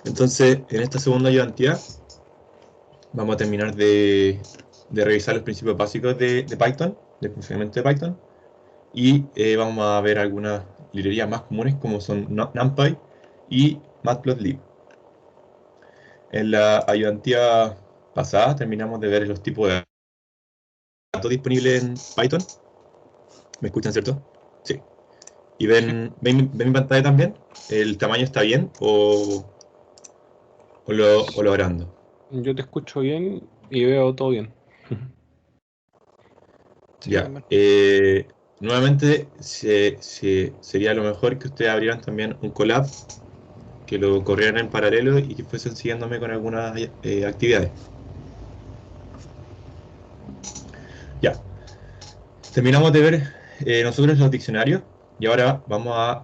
Entonces, en esta segunda ayudantía, vamos a terminar de revisar los principios básicos de Python, del funcionamiento de Python, y vamos a ver algunas librerías más comunes como son NumPy y Matplotlib. En la ayudantía pasada terminamos de ver los tipos de datos disponibles en Python. ¿Me escuchan, cierto? Sí. ¿Y ven mi pantalla también? ¿El tamaño está bien o lo agrando? Yo te escucho bien y veo todo bien. Sí, Ya. también. Nuevamente, sería lo mejor que ustedes abrieran también un collab, que lo corrieran en paralelo y que fuesen siguiéndome con algunas actividades. Ya. Terminamos de ver nosotros los diccionarios y ahora vamos a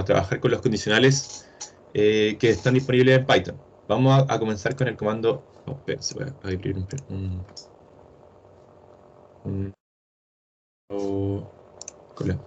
trabajar con los condicionales que están disponibles en Python. Vamos a comenzar con el comando. Oh, espera, se va a abrir un collab.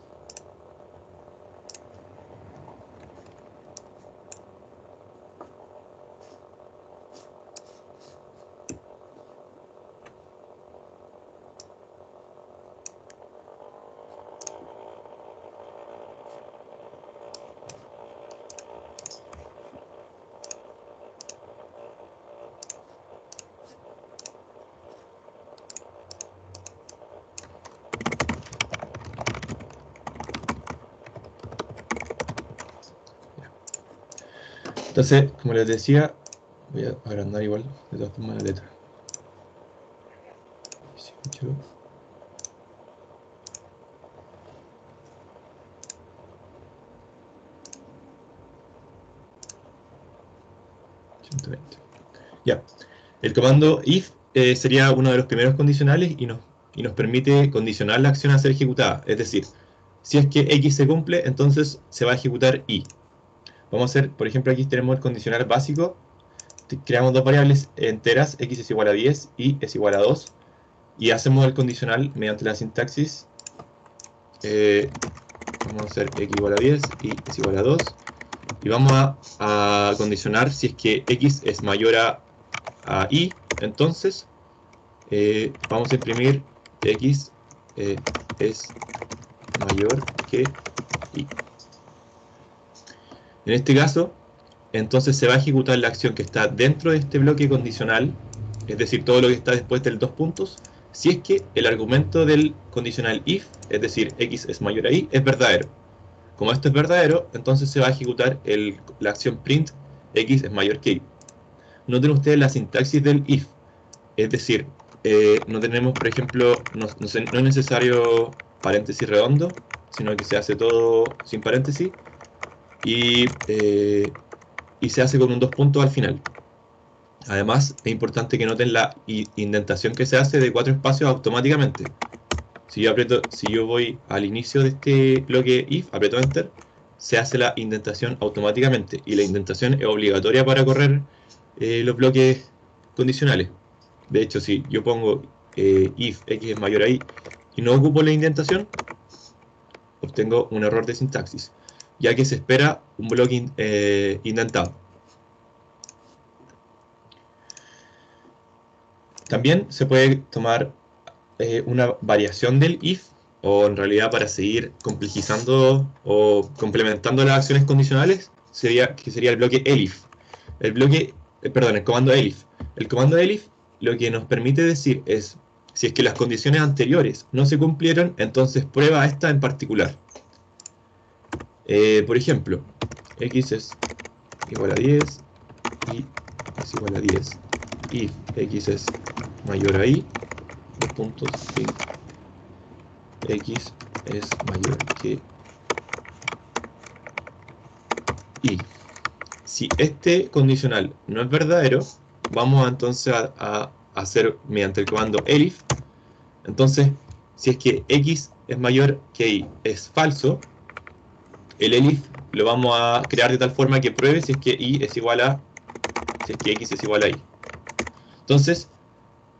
Entonces, como les decía, voy a agrandar igual de todas formas la letra. 18. Ya. El comando if sería uno de los primeros condicionales y nos permite condicionar la acción a ser ejecutada. Es decir, si es que x se cumple, entonces se va a ejecutar y. Vamos a hacer, por ejemplo, aquí tenemos el condicional básico. Creamos dos variables enteras, x es igual a 10, y es igual a 2. Y hacemos el condicional mediante la sintaxis. Vamos a hacer x igual a 10 y es igual a 2. Y vamos a condicionar si es que x es mayor a y, entonces vamos a imprimir x es mayor que y. En este caso, entonces se va a ejecutar la acción que está dentro de este bloque condicional, es decir, todo lo que está después del dos puntos, si es que el argumento del condicional if, es decir, x es mayor a y, es verdadero. Como esto es verdadero, entonces se va a ejecutar la acción print x es mayor que y. Noten ustedes la sintaxis del if, es decir, no tenemos, por ejemplo, no es necesario paréntesis redondo, sino que se hace todo sin paréntesis y se hace con un dos puntos al final. Además, es importante que noten la indentación que se hace de 4 espacios automáticamente. Si yo voy al inicio de este bloque if, aprieto enter, se hace la indentación automáticamente y la indentación es obligatoria para correr los bloques condicionales. De hecho, si yo pongo if x es mayor a y y no ocupo la indentación, obtengo un error de sintaxis, ya que se espera un bloque indentado. También se puede tomar una variación del if, o en realidad para seguir complejizando o complementando las acciones condicionales, que sería el bloque elif. El comando elif. El comando elif lo que nos permite decir es, si es que las condiciones anteriores no se cumplieron, entonces prueba esta en particular. Por ejemplo, x es igual a 10 y es igual a 10. If x es mayor a y, dos puntos, x es mayor que y. Si este condicional no es verdadero, vamos entonces a hacer mediante el comando elif. Entonces, si es que x es mayor que y es falso, el elif lo vamos a crear de tal forma que pruebe si es que y es igual a, si es que x es igual a y. Entonces,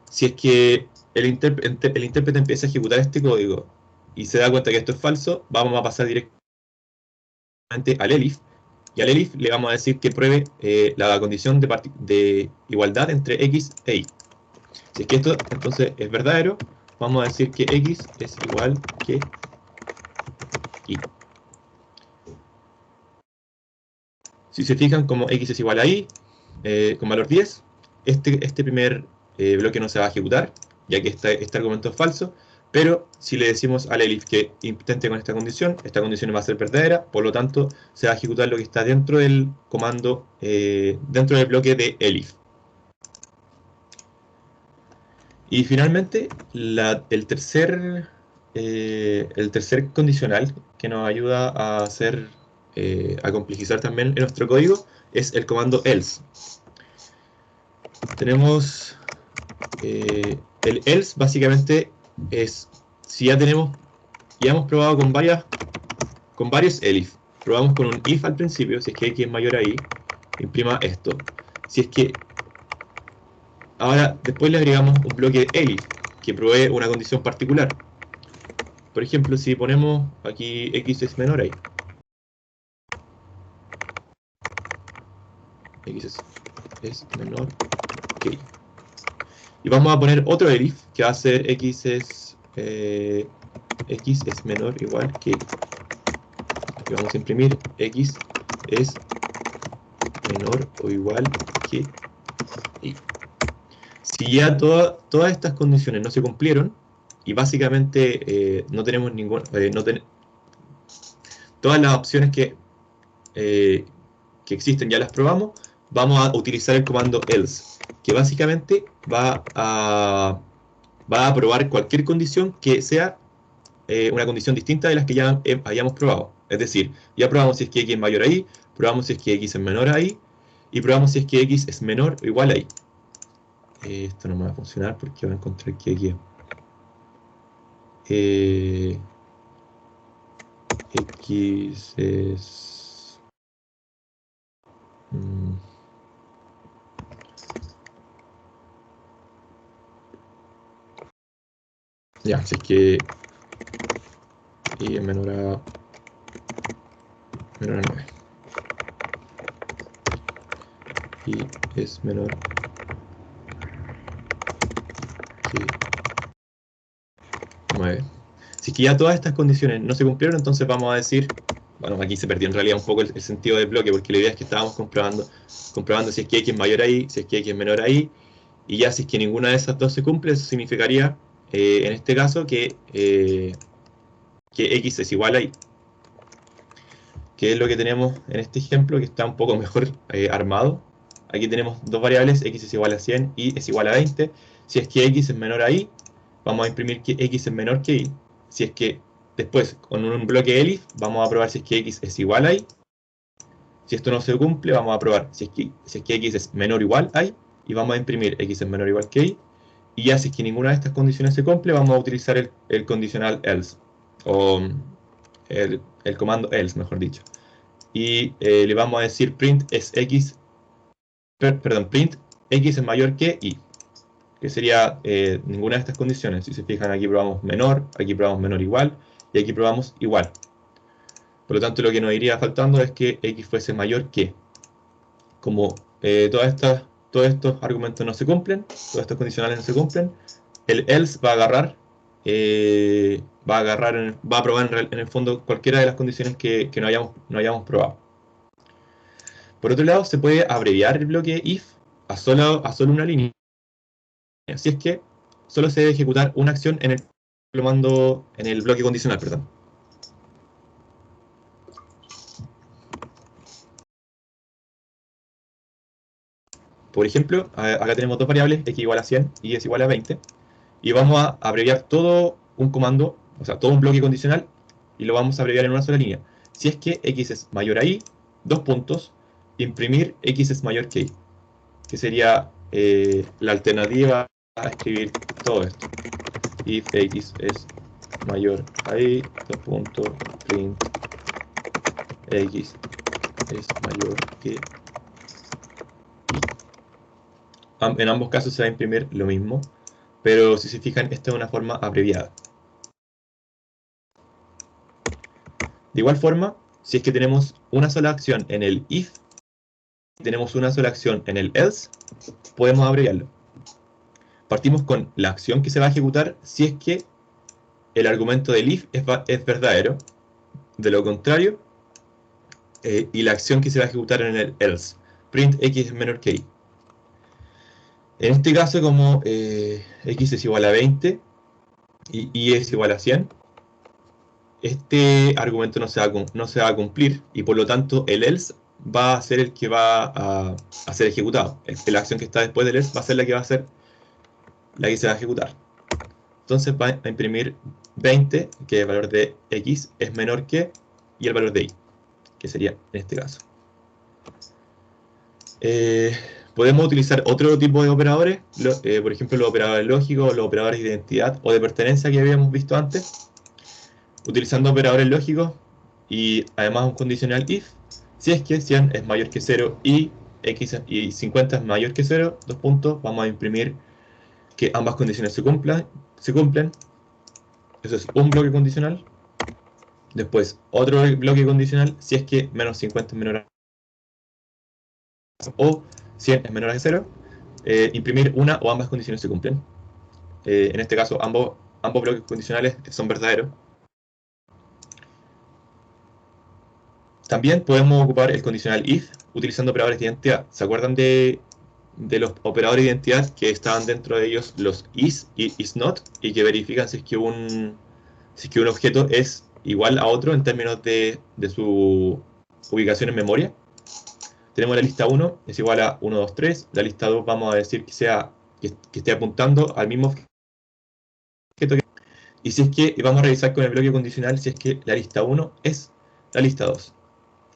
si es que el intérprete empieza a ejecutar este código y se da cuenta que esto es falso, vamos a pasar directamente al elif Y al elif le vamos a decir que pruebe la condición de igualdad entre x e y. Si es que esto entonces es verdadero, vamos a decir que x es igual que y. Si se fijan, como x es igual a y, con valor 10, este primer bloque no se va a ejecutar, ya que este argumento es falso, pero si le decimos al elif que intente con esta condición va a ser verdadera, por lo tanto se va a ejecutar lo que está dentro del comando, dentro del bloque de elif. Y finalmente, el tercer condicional que nos ayuda a a complejizar también nuestro código es el comando else. Tenemos el else, básicamente es si ya hemos probado con varios elif. Probamos con un if al principio, si es que x es mayor a y, imprima esto. Si es que ahora después le agregamos un bloque de elif que provee una condición particular. Por ejemplo, si ponemos aquí x es menor a y, x es menor que y. Y vamos a poner otro elif que va a ser x es menor o igual que y. Aquí vamos a imprimir x es menor o igual que y. Si ya todas estas condiciones no se cumplieron, y básicamente no tenemos todas las opciones que existen ya las probamos, vamos a utilizar el comando else, que básicamente va a probar cualquier condición que sea una condición distinta de las que ya hayamos probado. Es decir, ya probamos si es que x es mayor a y, probamos si es que x es menor a y, y probamos si es que x es menor o igual a y. Esto no me va a funcionar porque voy a encontrar que aquí x es... ya, si es que y es menor a 9 y es menor que 9. Si es que ya todas estas condiciones no se cumplieron, entonces vamos a decir, bueno, aquí se perdió en realidad un poco el sentido del bloque, porque la idea es que estábamos comprobando si es que x es mayor a y, si es que x es menor a y, y ya si es que ninguna de esas dos se cumple, eso significaría, en este caso, que x es igual a y. Que es lo que tenemos en este ejemplo, que está un poco mejor armado. Aquí tenemos dos variables, x es igual a 100 y es igual a 20. Si es que x es menor a y, vamos a imprimir que x es menor que y. Si es que después, con un bloque elif, vamos a probar si es que x es igual a y. Si esto no se cumple, vamos a probar si es que x es menor o igual a y, y vamos a imprimir x es menor o igual que y. Y ya si es que ninguna de estas condiciones se cumple, vamos a utilizar el condicional else, o el comando else, mejor dicho. Y le vamos a decir print print x es mayor que y, que sería ninguna de estas condiciones. Si se fijan, aquí probamos menor, aquí probamos menor igual, y aquí probamos igual. Por lo tanto, lo que nos iría faltando es que x fuese mayor que. Como todos estos argumentos no se cumplen, todos estos condicionales no se cumplen, el else va a agarrar, va a probar en el fondo cualquiera de las condiciones que no hayamos probado. Por otro lado, se puede abreviar el bloque if a solo una línea. Si es que solo se debe ejecutar una acción en el bloque condicional, perdón. Por ejemplo, acá tenemos dos variables, x igual a 100 y y es igual a 20, y vamos a abreviar todo un comando, o sea, todo un bloque condicional, y lo vamos a abreviar en una sola línea. Si es que x es mayor a y, dos puntos, imprimir x es mayor que y, que sería la alternativa a escribir todo esto. If x es mayor a y, dos puntos, print x es mayor que y. En ambos casos se va a imprimir lo mismo, pero si se fijan, esta es una forma abreviada. De igual forma, si es que tenemos una sola acción en el if, y tenemos una sola acción en el else, podemos abreviarlo. Partimos con la acción que se va a ejecutar si es que el argumento del if es verdadero. De lo contrario, y la acción que se va a ejecutar en el else, print x es menor que y. En este caso, como x es igual a 20 y y es igual a 100, este argumento no se va a cumplir, y por lo tanto el else va a ser el que va a ser ejecutado. La acción que está después del else va a ser la que va a ser la que se va a ejecutar. Entonces va a imprimir 20, que el valor de x es menor que, y el valor de y, que sería en este caso. Podemos utilizar otro tipo de operadores, por ejemplo los operadores lógicos, los operadores de identidad o de pertenencia que habíamos visto antes. Utilizando operadores lógicos y además un condicional if, si es que 100 es mayor que 0 y x y 50 es mayor que 0, dos puntos, vamos a imprimir que ambas condiciones se cumplen. Eso es un bloque condicional. Después otro bloque condicional si es que menos 50 es menor a o 100 es menor a 0. Imprimir una o ambas condiciones se cumplen. En este caso ambos bloques condicionales son verdaderos. También podemos ocupar el condicional if utilizando operadores de identidad. ¿Se acuerdan de los operadores de identidad que estaban dentro de ellos los is y is not, y que verifican si es que un objeto es igual a otro en términos de su ubicación en memoria? Tenemos la lista 1 es igual a 1, 2, 3. La lista 2 vamos a decir que esté apuntando al mismo objeto y si es que vamos a revisar con el bloque condicional si es que la lista 1 es la lista 2.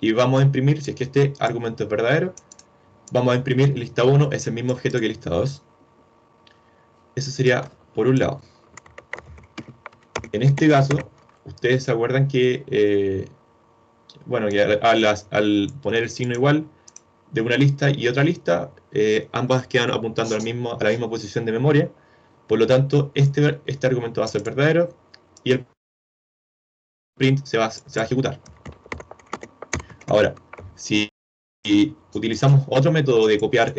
Y vamos a imprimir, si es que este argumento es verdadero, vamos a imprimir lista 1 es el mismo objeto que lista 2. Eso sería por un lado. En este caso, ustedes se acuerdan que, bueno, que al poner el signo igual de una lista y otra lista, ambas quedan apuntando a la misma posición de memoria. Por lo tanto, este argumento va a ser verdadero y el print se va a ejecutar. Ahora, si utilizamos otro método de copiar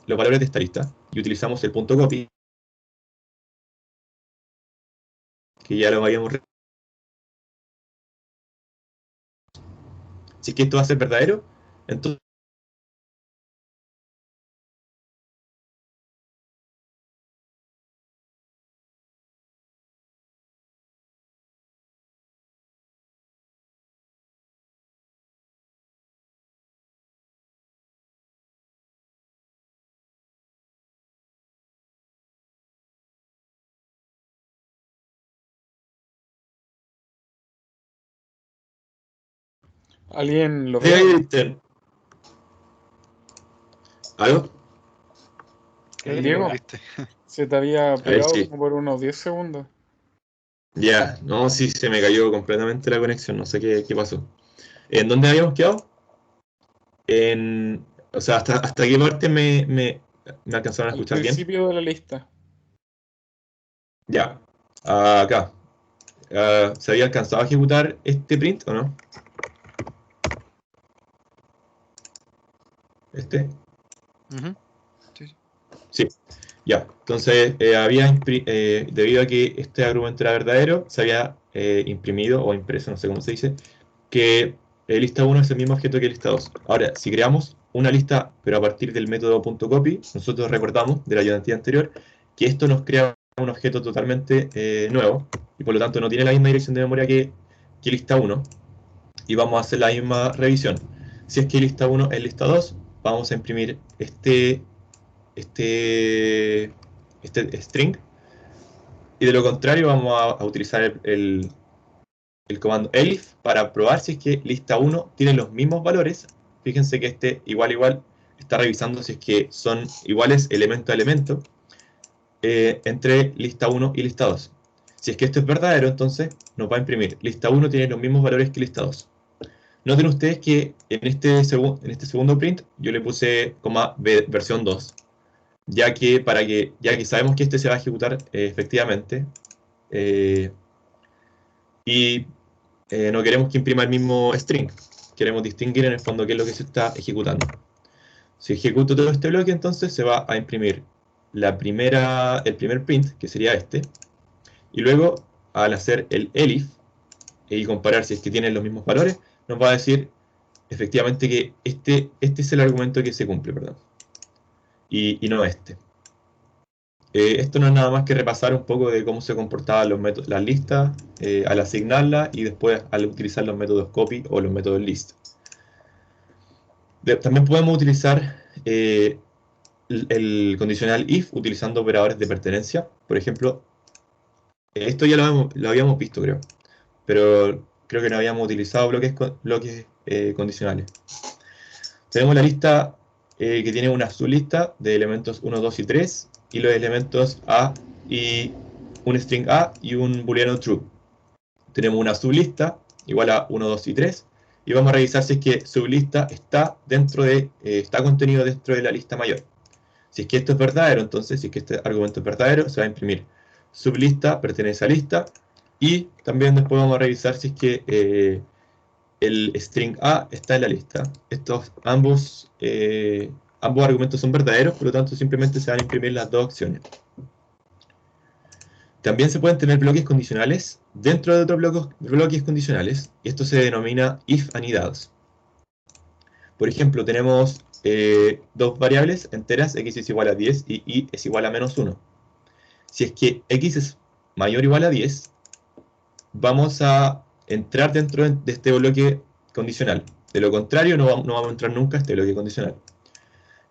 los valores de esta lista y utilizamos el punto copy, que ya lo habíamos. Si es que esto va a ser verdadero, entonces ¿Alguien lo ve? ¿Algo? El Diego se te había A ver pegado si. como por unos 10 segundos. Ya, no, sí, se me cayó completamente la conexión, no sé qué pasó. ¿En dónde habíamos quedado? O sea, ¿hasta qué parte me alcanzaron a Al escuchar bien? principio de la lista. Ya, acá. ¿Se había alcanzado a ejecutar este print o no? ¿Este? Sí, ya. Entonces, debido a que este argumento era verdadero, se había imprimido o impreso, no sé cómo se dice, que lista 1 es el mismo objeto que lista 2. Ahora, si creamos una lista, pero a partir del método .copy, nosotros recordamos de la ayudantía anterior que esto nos crea un objeto totalmente nuevo y por lo tanto no tiene la misma dirección de memoria que lista 1 y vamos a hacer la misma revisión. Si es que lista 1 es lista 2, vamos a imprimir este string y de lo contrario vamos a utilizar el comando elif para probar si es que lista 1 tiene los mismos valores. Fíjense que este igual está revisando si es que son iguales elemento a elemento entre lista 1 y lista 2. Si es que esto es verdadero, entonces nos va a imprimir lista 1 tiene los mismos valores que lista 2. Noten ustedes que en este segundo print yo le puse versión 2, ya que sabemos que este se va a ejecutar efectivamente. Y no queremos que imprima el mismo string. Queremos distinguir en el fondo qué es lo que se está ejecutando. Si ejecuto todo este bloque, entonces se va a imprimir el primer print, que sería este, y luego al hacer el elif y comparar si es que tienen los mismos valores, nos va a decir efectivamente que este es el argumento que se cumple, perdón, y no este. Esto no es nada más que repasar un poco de cómo se comportaban las listas al asignarlas y después al utilizar los métodos copy o los métodos list. También podemos utilizar el condicional if utilizando operadores de pertenencia. Por ejemplo, esto ya lo habíamos visto, creo, pero creo que no habíamos utilizado bloques condicionales. Tenemos la lista que tiene una sublista de elementos 1, 2 y 3 y los elementos A y un string A y un booleano true. Tenemos una sublista igual a 1, 2 y 3 y vamos a revisar si es que sublista está contenido dentro de la lista mayor. Si es que esto es verdadero, entonces si es que este argumento es verdadero, se va a imprimir sublista pertenece a lista y también después vamos a revisar si es que el string A está en la lista. Ambos argumentos son verdaderos, por lo tanto simplemente se van a imprimir las dos acciones. También se pueden tener bloques condicionales dentro de otros bloques condicionales, y esto se denomina if anidados. Por ejemplo, tenemos dos variables enteras, x es igual a 10 y y es igual a menos 1. Si es que x es mayor o igual a 10, vamos a entrar dentro de este bloque condicional. De lo contrario, no vamos a entrar nunca a este bloque condicional.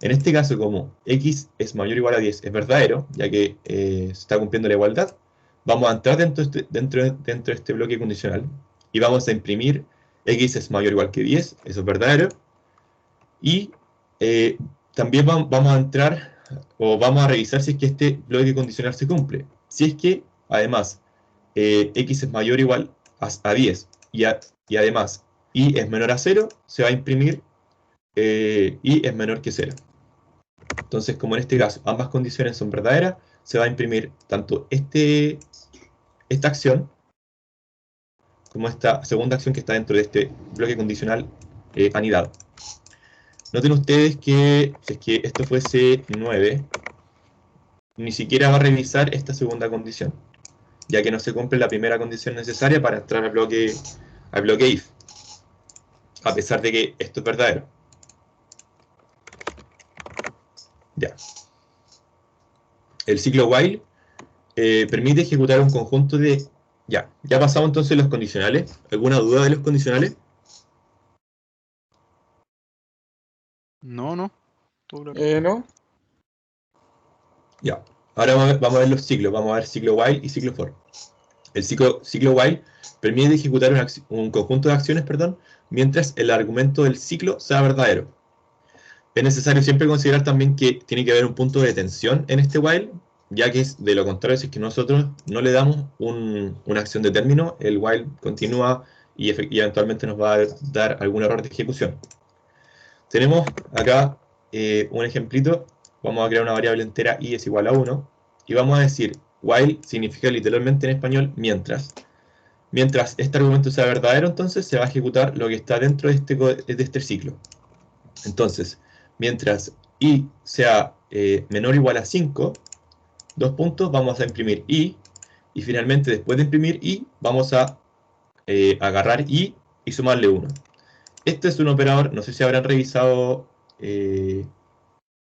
En este caso, como x es mayor o igual a 10 es verdadero, ya que se está cumpliendo la igualdad, vamos a entrar dentro de este bloque condicional y vamos a imprimir x es mayor o igual que 10, eso es verdadero, y también vamos a entrar o vamos a revisar si es que este bloque condicional se cumple. Si es que, además, x es mayor o igual a 10 y además y es menor a 0, se va a imprimir y es menor que 0. Entonces, como en este caso ambas condiciones son verdaderas, se va a imprimir tanto esta acción como esta segunda acción que está dentro de este bloque condicional anidado. Noten ustedes que si es que esto fuese 9, ni siquiera va a revisar esta segunda condición, ya que no se cumple la primera condición necesaria para entrar al bloque if, a pesar de que esto es verdadero. Ya. El ciclo while permite ejecutar un conjunto de... Ya pasamos entonces los condicionales. ¿Alguna duda de los condicionales? No. No. Ya. Ahora vamos a ver los ciclos. Vamos a ver ciclo while y ciclo for. El ciclo while permite ejecutar un conjunto de acciones, mientras el argumento del ciclo sea verdadero. Es necesario siempre considerar también que tiene que haber un punto de tensión en este while, ya que es de lo contrario, si es que nosotros no le damos una acción de término, el while continúa y eventualmente nos va a dar algún error de ejecución. Tenemos acá un ejemplito. Vamos a crear una variable entera y es igual a 1 y vamos a decir while significa literalmente en español mientras. Mientras este argumento sea verdadero, entonces se va a ejecutar lo que está dentro de este ciclo. Entonces, mientras i sea menor o igual a 5, vamos a imprimir i, y finalmente después de imprimir i, vamos a agarrar i y sumarle 1. Este es un operador, no sé si habrán revisado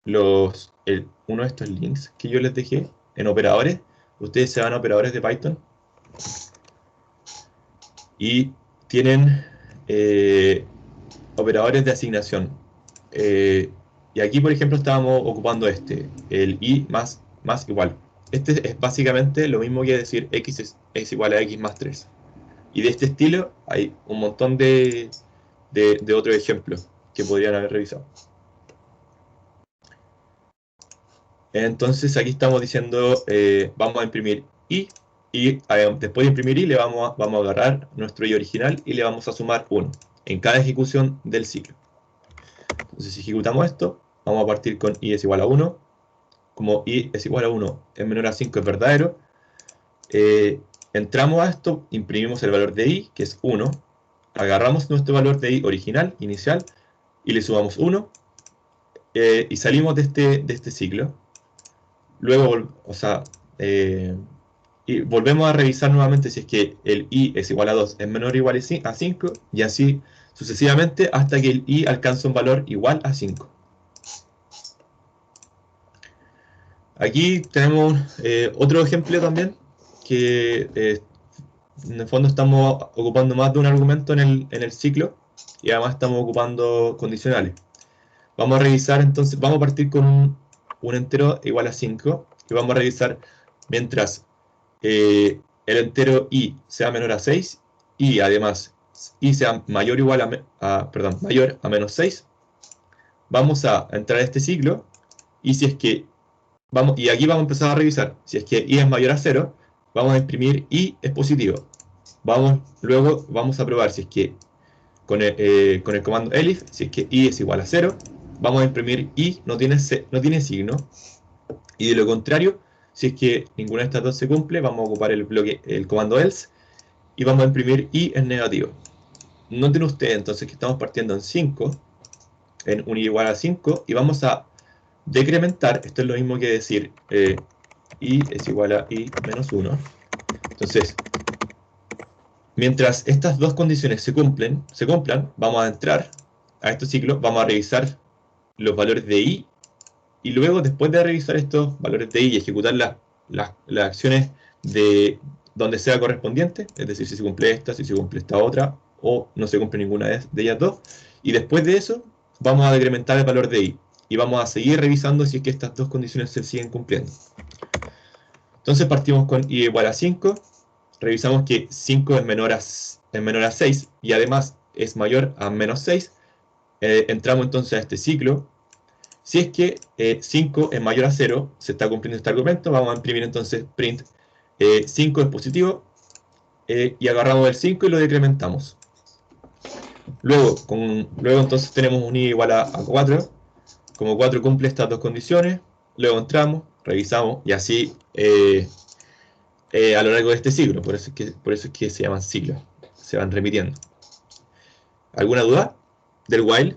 uno de estos links que yo les dejé en operadores. Ustedes se van a operadores de Python y tienen operadores de asignación. Y aquí, por ejemplo, estábamos ocupando el i más igual. Este es básicamente lo mismo que decir x es igual a x más 3. Y de este estilo hay un montón de otros ejemplos que podrían haber revisado. Entonces aquí estamos diciendo, vamos a imprimir i, y después de imprimir i vamos a agarrar nuestro i original y le vamos a sumar 1 en cada ejecución del ciclo. Entonces si ejecutamos esto, vamos a partir con i es igual a 1. Como i es igual a 1 es menor a 5 es verdadero, entramos a esto, imprimimos el valor de i, que es 1, agarramos nuestro valor de i original, inicial, y le sumamos 1, y salimos de este ciclo. Luego, y volvemos a revisar nuevamente si es que el i es igual a 2 es menor o igual a 5, y así sucesivamente hasta que el i alcanza un valor igual a 5. Aquí tenemos otro ejemplo también, que en el fondo estamos ocupando más de un argumento en el ciclo, y además estamos ocupando condicionales. Vamos a revisar entonces, vamos a partir con un entero igual a 5, y vamos a revisar mientras el entero i sea menor a 6, y además i sea mayor o igual mayor a menos 6, vamos a entrar a este ciclo, y si es que y aquí vamos a empezar a revisar. Si es que i es mayor a 0, vamos a imprimir i es positivo. Luego vamos a probar si es que con el comando elif, si es que i es igual a 0, vamos a imprimir i no tiene signo. Y de lo contrario, si es que ninguna de estas dos se cumple, vamos a ocupar el comando else, y vamos a imprimir i es negativo. Noten ustedes entonces que estamos partiendo en 5, en un i igual a 5, y vamos a decrementar. Esto es lo mismo que decir i es igual a i menos 1. Entonces, mientras estas dos condiciones se cumplan, vamos a entrar a este ciclo, vamos a revisar los valores de i, y luego, después de revisar estos valores de i y ejecutar las acciones de donde sea correspondiente, es decir, si se cumple esta, si se cumple esta otra, o no se cumple ninguna de ellas dos, y después de eso, vamos a decrementar el valor de i, y vamos a seguir revisando si es que estas dos condiciones se siguen cumpliendo. Entonces partimos con i igual a 5, revisamos que 5 es menor a 6, y además es mayor a menos 6, entramos entonces a este ciclo. Si es que 5 es mayor a 0, se está cumpliendo este argumento, vamos a imprimir entonces print 5 es positivo, y agarramos el 5 y lo decrementamos. Luego entonces tenemos un i igual a 4, como 4 cumple estas dos condiciones, luego entramos, revisamos, y así a lo largo de este ciclo, por eso es que se llaman ciclos, se van repitiendo. ¿Alguna duda del while?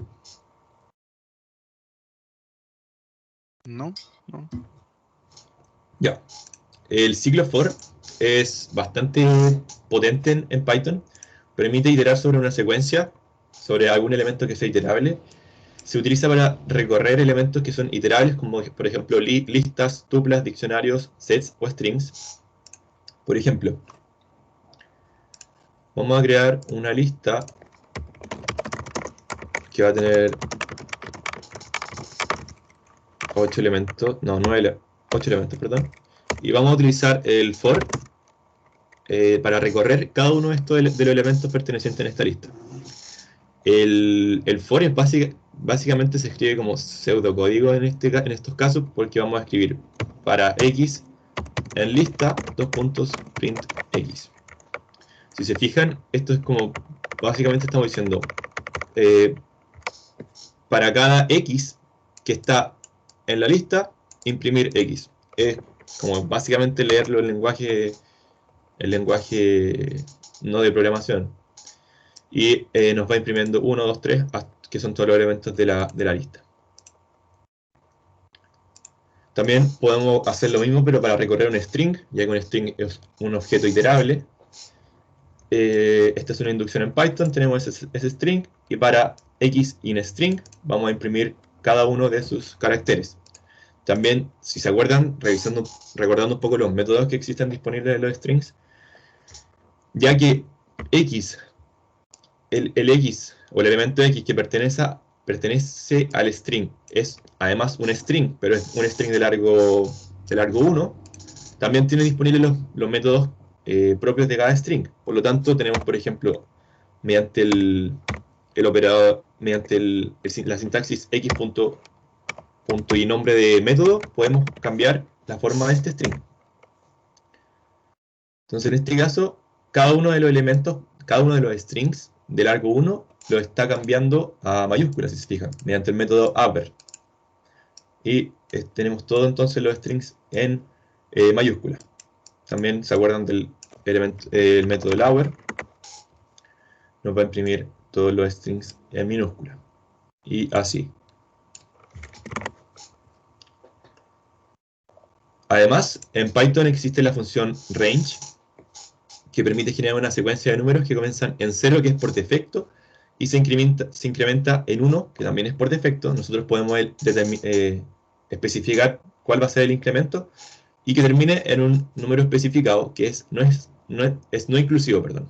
No. Ya. El ciclo for es bastante potente en Python. Permite iterar sobre una secuencia, sobre algún elemento que sea iterable. Se utiliza para recorrer elementos que son iterables, como por ejemplo listas, tuplas, diccionarios, sets o strings. Por ejemplo, vamos a crear una lista que va a tener 8 elementos, no, 8 elementos, perdón. Y vamos a utilizar el for para recorrer cada uno de los elementos pertenecientes en esta lista. El for es básicamente se escribe como pseudocódigo en estos casos, porque vamos a escribir para x en lista, print x. Si se fijan, esto es como, básicamente estamos diciendo, para cada x que está en la lista, imprimir x. Es como básicamente leerlo en lenguaje no de programación. Y nos va imprimiendo 1, 2, 3, que son todos los elementos de la lista. También podemos hacer lo mismo, pero para recorrer un string, ya que un string es un objeto iterable. Esta es una inducción en Python, tenemos ese string, y para x in string vamos a imprimir cada uno de sus caracteres. También, si se acuerdan, recordando un poco los métodos que existen disponibles en los strings, ya que x, el x o el elemento x que pertenece al string es además un string, pero es un string de largo 1, también tiene disponibles los métodos propios de cada string. Por lo tanto, tenemos, por ejemplo, mediante el operador, mediante la sintaxis x punto y nombre de método, podemos cambiar la forma de este string. Entonces, en este caso, cada uno de los elementos, cada uno de los strings de largo 1 lo está cambiando a mayúsculas, si se fijan, mediante el método upper. Y tenemos todo entonces los strings en mayúsculas. También se acuerdan del el método lower nos va a imprimir todos los strings en minúscula. Y así. Además, en Python existe la función range, que permite generar una secuencia de números que comienzan en 0, que es por defecto, y se incrementa en 1, que también es por defecto. Nosotros podemos especificar cuál va a ser el incremento, y que termine en un número especificado, que no inclusivo, perdón.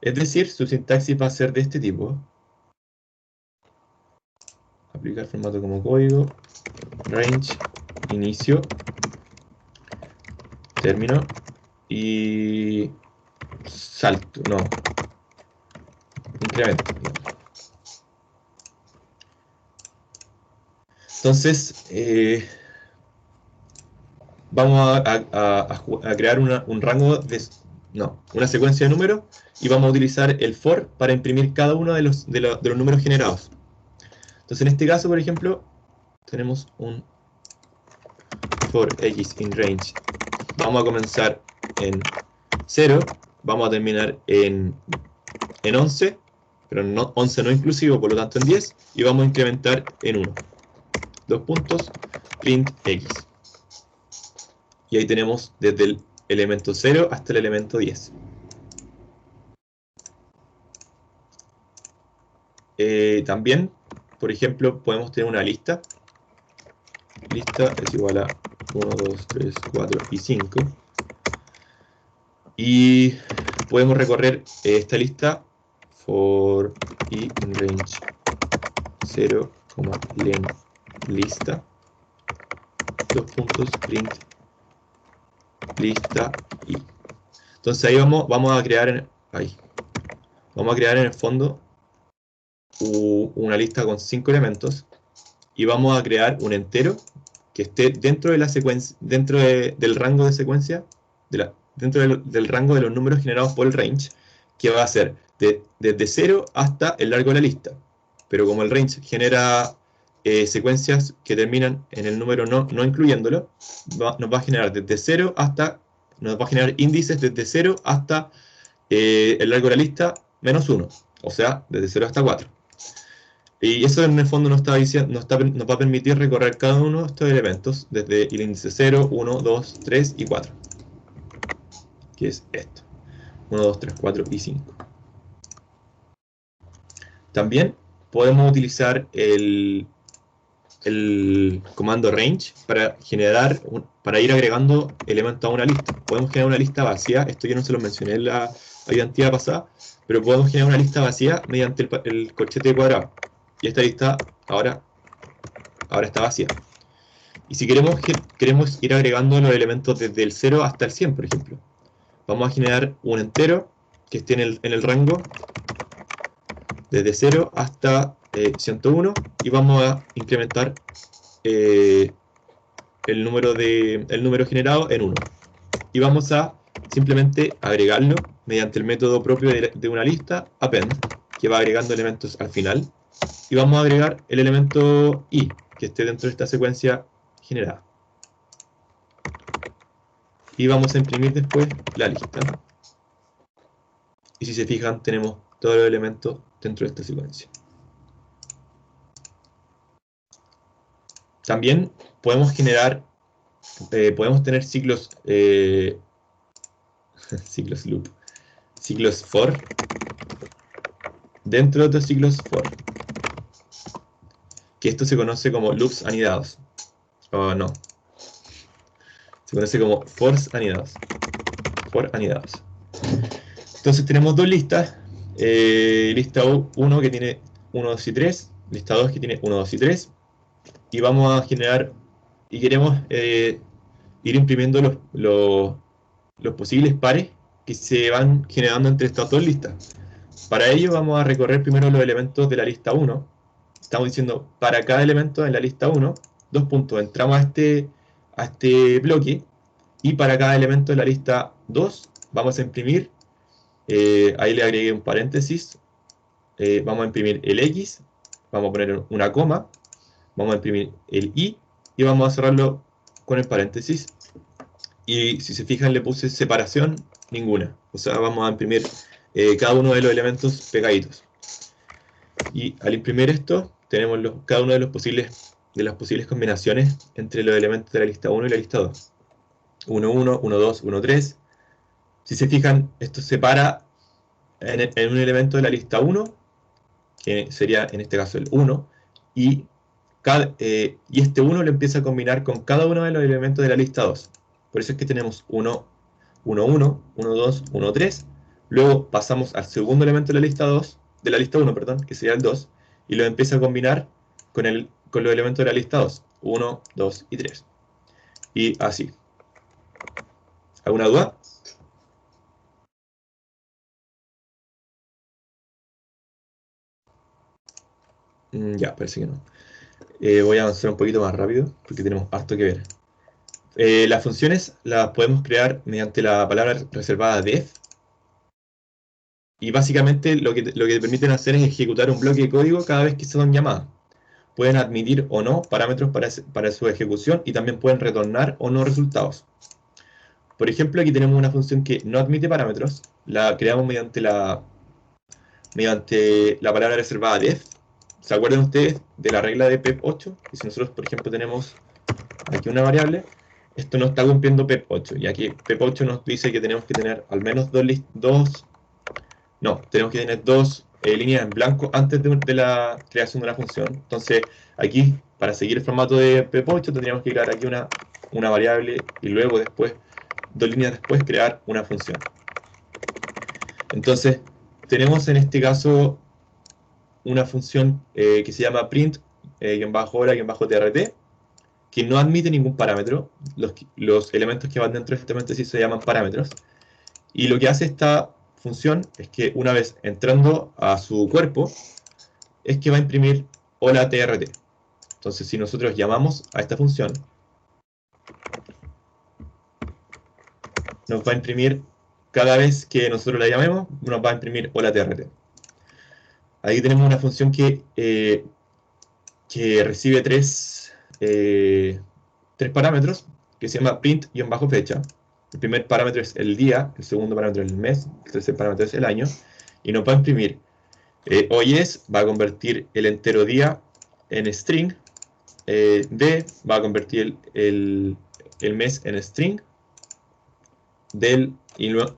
Es decir, su sintaxis va a ser de este tipo. Aplicar formato como código, range, inicio, término y salto, no, incremento. Entonces, vamos a crear un rango una secuencia de números, y vamos a utilizar el for para imprimir cada uno de los números generados. Entonces, en este caso, por ejemplo, tenemos un for x in range. Vamos a comenzar en 0, vamos a terminar en 11, pero 11 no inclusivo, por lo tanto en 10, y vamos a incrementar en 1. 2 puntos, print x. Y ahí tenemos desde el elemento 0 hasta el elemento 10. También, por ejemplo, podemos tener una lista. Lista es igual a 1, 2, 3, 4 y 5. Y podemos recorrer esta lista for i in range 0, len lista, 2 puntos, print lista i. Entonces ahí vamos a crear en el fondo una lista con 5 elementos, y vamos a crear un entero que esté dentro de la secuencia, del rango de secuencia, dentro del rango de los números generados por el range, que va a ser desde 0 hasta el largo de la lista. Pero como el range genera secuencias que terminan en el número no incluyéndolo, nos va a generar nos va a generar índices desde 0 hasta el largo de la lista menos 1, o sea, desde 0 hasta 4. Y eso en el fondo nos va a permitir recorrer cada uno de estos elementos desde el índice 0, 1, 2, 3 y 4. Que es esto. 1, 2, 3, 4 y 5. También podemos utilizar el comando range para ir agregando elementos a una lista. Podemos generar una lista vacía. Esto yo no se lo mencioné en la ayudantía pasada, pero podemos generar una lista vacía mediante el corchete cuadrado. Y esta lista ahora está vacía. Y si queremos ir agregando los elementos desde el 0 hasta el 100, por ejemplo, vamos a generar un entero que esté en el rango desde 0 hasta 101, y vamos a incrementar el número generado en 1. Y vamos a simplemente agregarlo mediante el método propio de una lista, append, que va agregando elementos al final. Y vamos a agregar el elemento i, que esté dentro de esta secuencia generada. Y vamos a imprimir después la lista. Y si se fijan, tenemos todos los elementos dentro de esta secuencia. También podemos tener ciclos ciclos for dentro de otros ciclos for, que esto se conoce como loops anidados. No, se conoce como fors anidados. For anidados. Entonces tenemos dos listas. Lista 1 que tiene 1, 2 y 3. Lista 2 que tiene 1, 2 y 3. Y vamos a generar, y queremos ir imprimiendo los posibles pares que se van generando entre estas dos listas. Para ello vamos a recorrer primero los elementos de la lista 1. Estamos diciendo, para cada elemento en la lista 1, 2 puntos, entramos a este bloque, y para cada elemento de la lista 2 vamos a imprimir, ahí le agregué un paréntesis, vamos a imprimir el X, vamos a poner una coma, vamos a imprimir el I, y vamos a cerrarlo con el paréntesis. Y si se fijan, le puse separación ninguna. O sea, vamos a imprimir cada uno de los elementos pegaditos. Y al imprimir esto, tenemos cada uno de las posibles combinaciones entre los elementos de la lista 1 y la lista 2. 1, 1, 1, 2, 1, 3. Si se fijan, esto separa en un elemento de la lista 1, que sería en este caso el 1, y este 1 lo empieza a combinar con cada uno de los elementos de la lista 2. Por eso es que tenemos 1, 1, 1, 1, 2, 1, 3. Luego pasamos al segundo elemento de la lista 2, de la lista 1, perdón, que sería el 2, y lo empieza a combinar con los elementos de la lista 2, 1, 2 y 3. Y así. ¿Alguna duda? Ya, parece que no. Voy a avanzar un poquito más rápido, porque tenemos harto que ver. Las funciones las podemos crear mediante la palabra reservada def. Y básicamente lo que permiten hacer es ejecutar un bloque de código cada vez que son llamadas. Pueden admitir o no parámetros para su ejecución y también pueden retornar o no resultados. Por ejemplo, aquí tenemos una función que no admite parámetros. La creamos mediante la palabra reservada def. ¿Se acuerdan ustedes de la regla de PEP8? Y si nosotros, por ejemplo, tenemos aquí una variable, esto no está cumpliendo PEP8, ya que PEP8 nos dice que tenemos que tener al menos tenemos que tener dos líneas en blanco antes de la creación de una función. Entonces, aquí, para seguir el formato de PEP8, tendríamos que crear aquí una variable y luego después, 2 líneas después, crear una función. Entonces, tenemos en este caso una función que se llama print hora-trt, que no admite ningún parámetro. Los elementos que van dentro de este paréntesis se llaman parámetros. Y lo que hace esta función es que una vez entrando a su cuerpo, es que va a imprimir hola trt. Entonces, si nosotros llamamos a esta función, nos va a imprimir, cada vez que nosotros la llamemos, nos va a imprimir hola trt. Ahí tenemos una función que recibe tres parámetros, que se llama print-fecha. El primer parámetro es el día, el segundo parámetro es el mes, el tercer parámetro es el año, y nos va a imprimir hoy va a convertir el entero día en string, va a convertir el mes en string,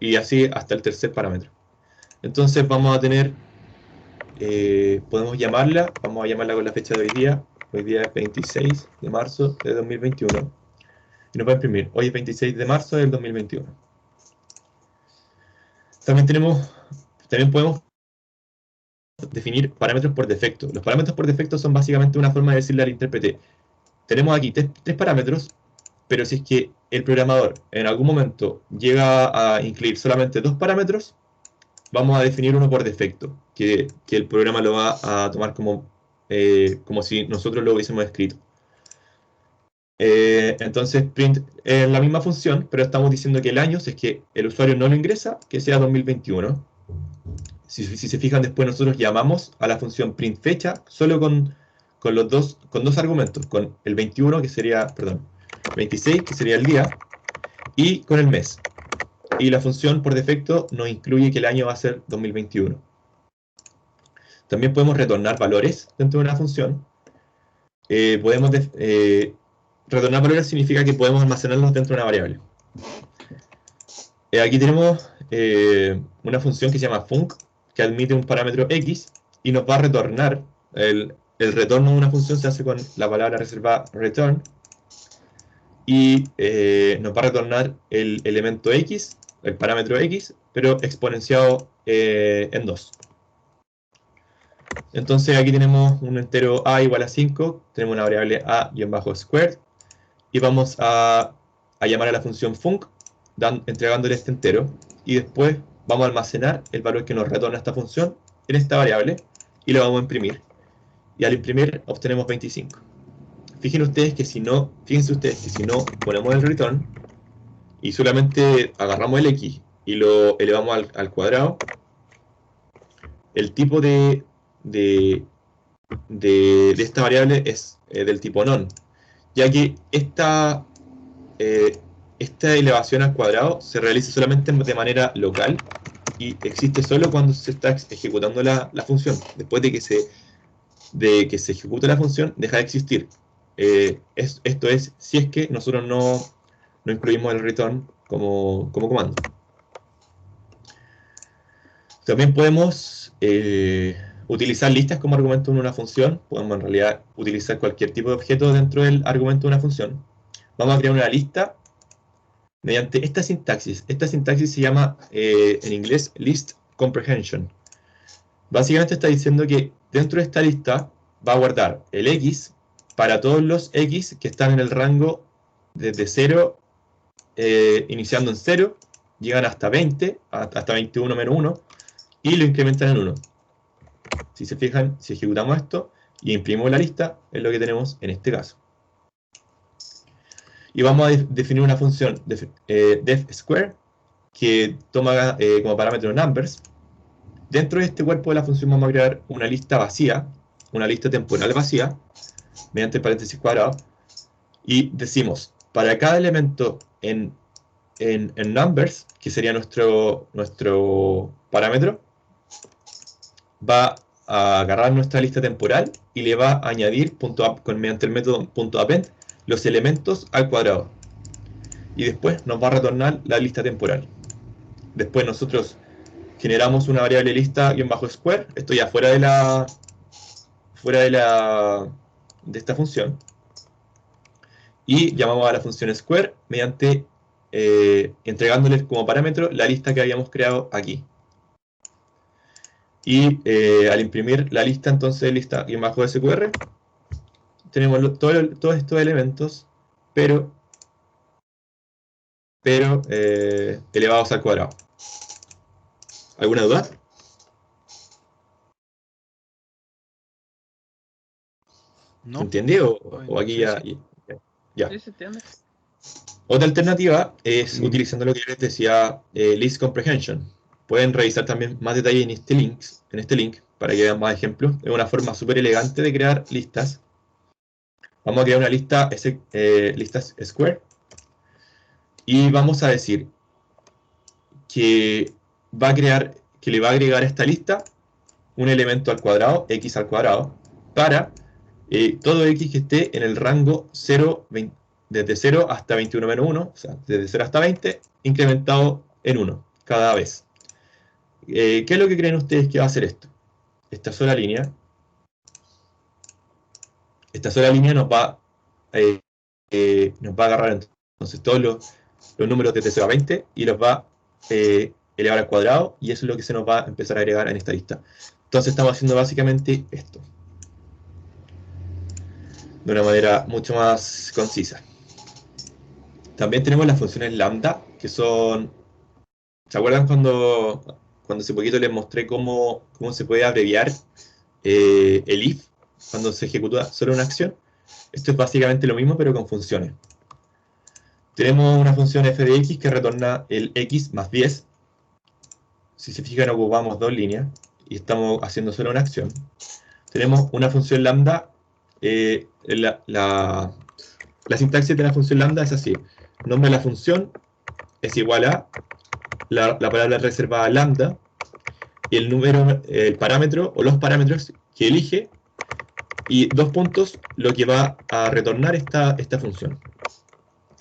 y así hasta el tercer parámetro. Entonces vamos a tener, podemos llamarla, vamos a llamarla con la fecha de hoy día es 26 de marzo de 2021, y nos va a imprimir, hoy es 26 de marzo del 2021. También podemos definir parámetros por defecto. Los parámetros por defecto son básicamente una forma de decirle al intérprete, tenemos aquí tres parámetros, pero si es que el programador en algún momento llega a incluir solamente 2 parámetros, vamos a definir uno por defecto, que el programa lo va a tomar como si nosotros lo hubiésemos escrito. Entonces print es la misma función, pero estamos diciendo que el año, si es que el usuario no lo ingresa, que sea 2021. Si se fijan, después nosotros llamamos a la función print fecha solo con dos argumentos, con el 21, que sería, perdón, 26, que sería el día, y con el mes. Y la función por defecto nos incluye que el año va a ser 2021. También podemos retornar valores dentro de una función. Retornar valores significa que podemos almacenarlos dentro de una variable. Aquí tenemos una función que se llama func, que admite un parámetro x y nos va a retornar. El retorno de una función se hace con la palabra reservada return, y nos va a retornar el elemento x, el parámetro x, pero exponenciado en 2. Entonces aquí tenemos un entero a igual a 5, tenemos una variable a-squared, y vamos a llamar a la función func, entregándole este entero, y después vamos a almacenar el valor que nos retorna esta función en esta variable, y lo vamos a imprimir. Y al imprimir obtenemos 25. Fíjense ustedes que si no ponemos el return y solamente agarramos el x y lo elevamos al cuadrado, el tipo de esta variable es del tipo non, ya que esta elevación al cuadrado se realiza solamente de manera local y existe solo cuando se está ejecutando la función. Después de que se ejecute la función, deja de existir. Esto es si es que nosotros no incluimos el return como comando. También podemos utilizar listas como argumento en una función. Podemos en realidad utilizar cualquier tipo de objeto dentro del argumento de una función. Vamos a crear una lista mediante esta sintaxis. Esta sintaxis se llama en inglés list comprehension. Básicamente está diciendo que dentro de esta lista va a guardar el x para todos los x que están en el rango desde 0, iniciando en 0, llegan hasta 20, hasta 21 menos 1, y lo incrementan en 1. Si se fijan, si ejecutamos esto y imprimimos la lista, es lo que tenemos en este caso. Y vamos a definir una función def square que toma como parámetro numbers. Dentro de este cuerpo de la función vamos a crear una lista vacía, una lista temporal vacía, mediante el paréntesis cuadrado, y decimos, para cada elemento en numbers, que sería nuestro parámetro, va a agarrar nuestra lista temporal y le va a añadir mediante el método .append los elementos al cuadrado. Y después nos va a retornar la lista temporal. Después nosotros generamos una variable lista-square, esto ya fuera de esta función, y llamamos a la función square mediante entregándoles como parámetro la lista que habíamos creado aquí. Y al imprimir la lista, entonces lista-sqr, tenemos todos estos elementos, pero elevados al cuadrado. ¿Alguna duda? No. ¿Entendí? ¿O aquí Sí, ya? sí. Ya. Sí, se entiende. Otra alternativa es utilizando lo que yo les decía, list comprehension. Pueden revisar también más detalles en este link para que vean más ejemplos. Es una forma súper elegante de crear listas. Vamos a crear una lista square y vamos a decir que le va a agregar a esta lista un elemento al cuadrado, x al cuadrado, para todo x que esté en el rango 0, desde 0 hasta 21 menos 1, o sea, desde 0 hasta 20, incrementado en 1 cada vez. ¿Qué es lo que creen ustedes que va a hacer esto? Esta sola línea nos va a agarrar entonces todos los números desde 0 a 20 y los va a elevar al cuadrado, y eso es lo que se nos va a empezar a agregar en esta lista. Entonces estamos haciendo básicamente esto de una manera mucho más concisa. También tenemos las funciones lambda, que son... ¿Se acuerdan cuando hace poquito les mostré cómo se puede abreviar el if cuando se ejecuta solo una acción? Esto es básicamente lo mismo, pero con funciones. Tenemos una función f de x que retorna el x más 10. Si se fijan, ocupamos dos líneas y estamos haciendo solo una acción. Tenemos una función lambda. La sintaxis de la función lambda es así. Nombre de la función es igual a la palabra reservada lambda y el parámetro o los parámetros que elige, y dos puntos, lo que va a retornar esta función,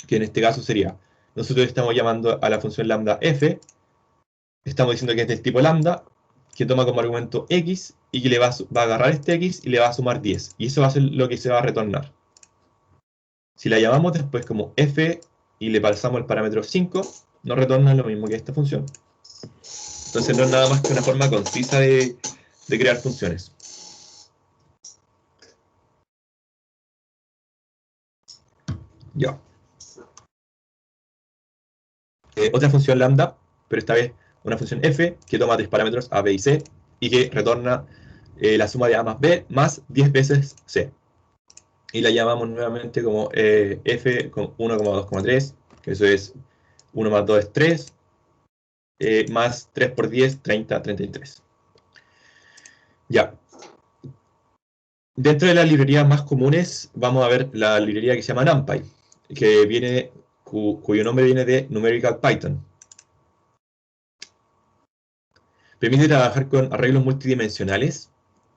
que en este caso sería, nosotros estamos llamando a la función lambda f, estamos diciendo que es del tipo lambda, que toma como argumento x y que le va a agarrar este x y le va a sumar 10, y eso va a ser lo que se va a retornar. Si la llamamos después como f y le pasamos el parámetro 5, nos retorna lo mismo que esta función. Entonces no es nada más que una forma concisa de crear funciones. Ya. Otra función lambda, pero esta vez una función f que toma tres parámetros a, b y c y que retorna la suma de a más b más 10 veces c. Y la llamamos nuevamente como f con 1,2,3, que eso es 1 más 2 es 3, más 3 por 10, 30, 33. Ya. Dentro de las librerías más comunes, vamos a ver la librería que se llama NumPy, que viene cuyo nombre viene de Numerical Python. Permite trabajar con arreglos multidimensionales.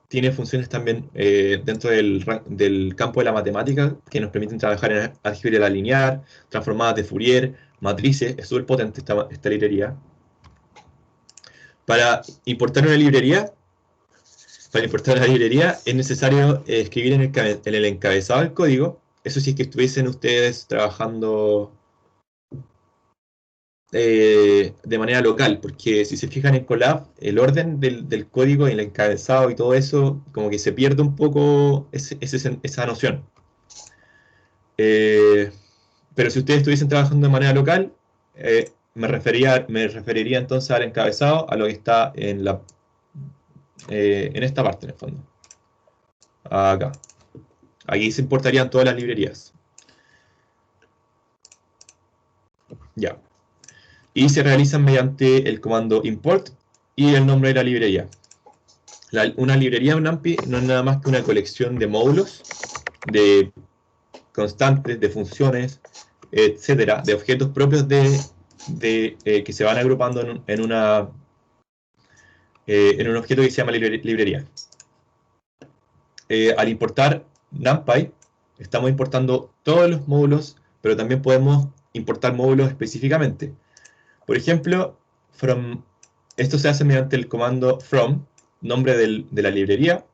Tiene funciones también dentro del campo de la matemática que nos permiten trabajar en álgebra lineal, transformadas de Fourier, matrices. Es súper potente esta librería. Para importar una librería es necesario escribir en el encabezado del código. Eso sí es que estuviesen ustedes trabajando de manera local, porque si se fijan en Colab, el orden del código y el encabezado y todo eso, como que se pierde un poco esa noción. Pero si ustedes estuviesen trabajando de manera local, me referiría entonces al encabezado, a lo que está en esta parte, en el fondo. Acá. Aquí se importarían todas las librerías. Ya. Y se realizan mediante el comando import y el nombre de la librería. Una librería en NumPy no es nada más que una colección de módulos, de constantes, de funciones, etcétera, de objetos propios que se van agrupando en un objeto que se llama librería. Al importar NumPy, estamos importando todos los módulos, pero también podemos importar módulos específicamente. Por ejemplo, esto se hace mediante el comando from, nombre de la librería,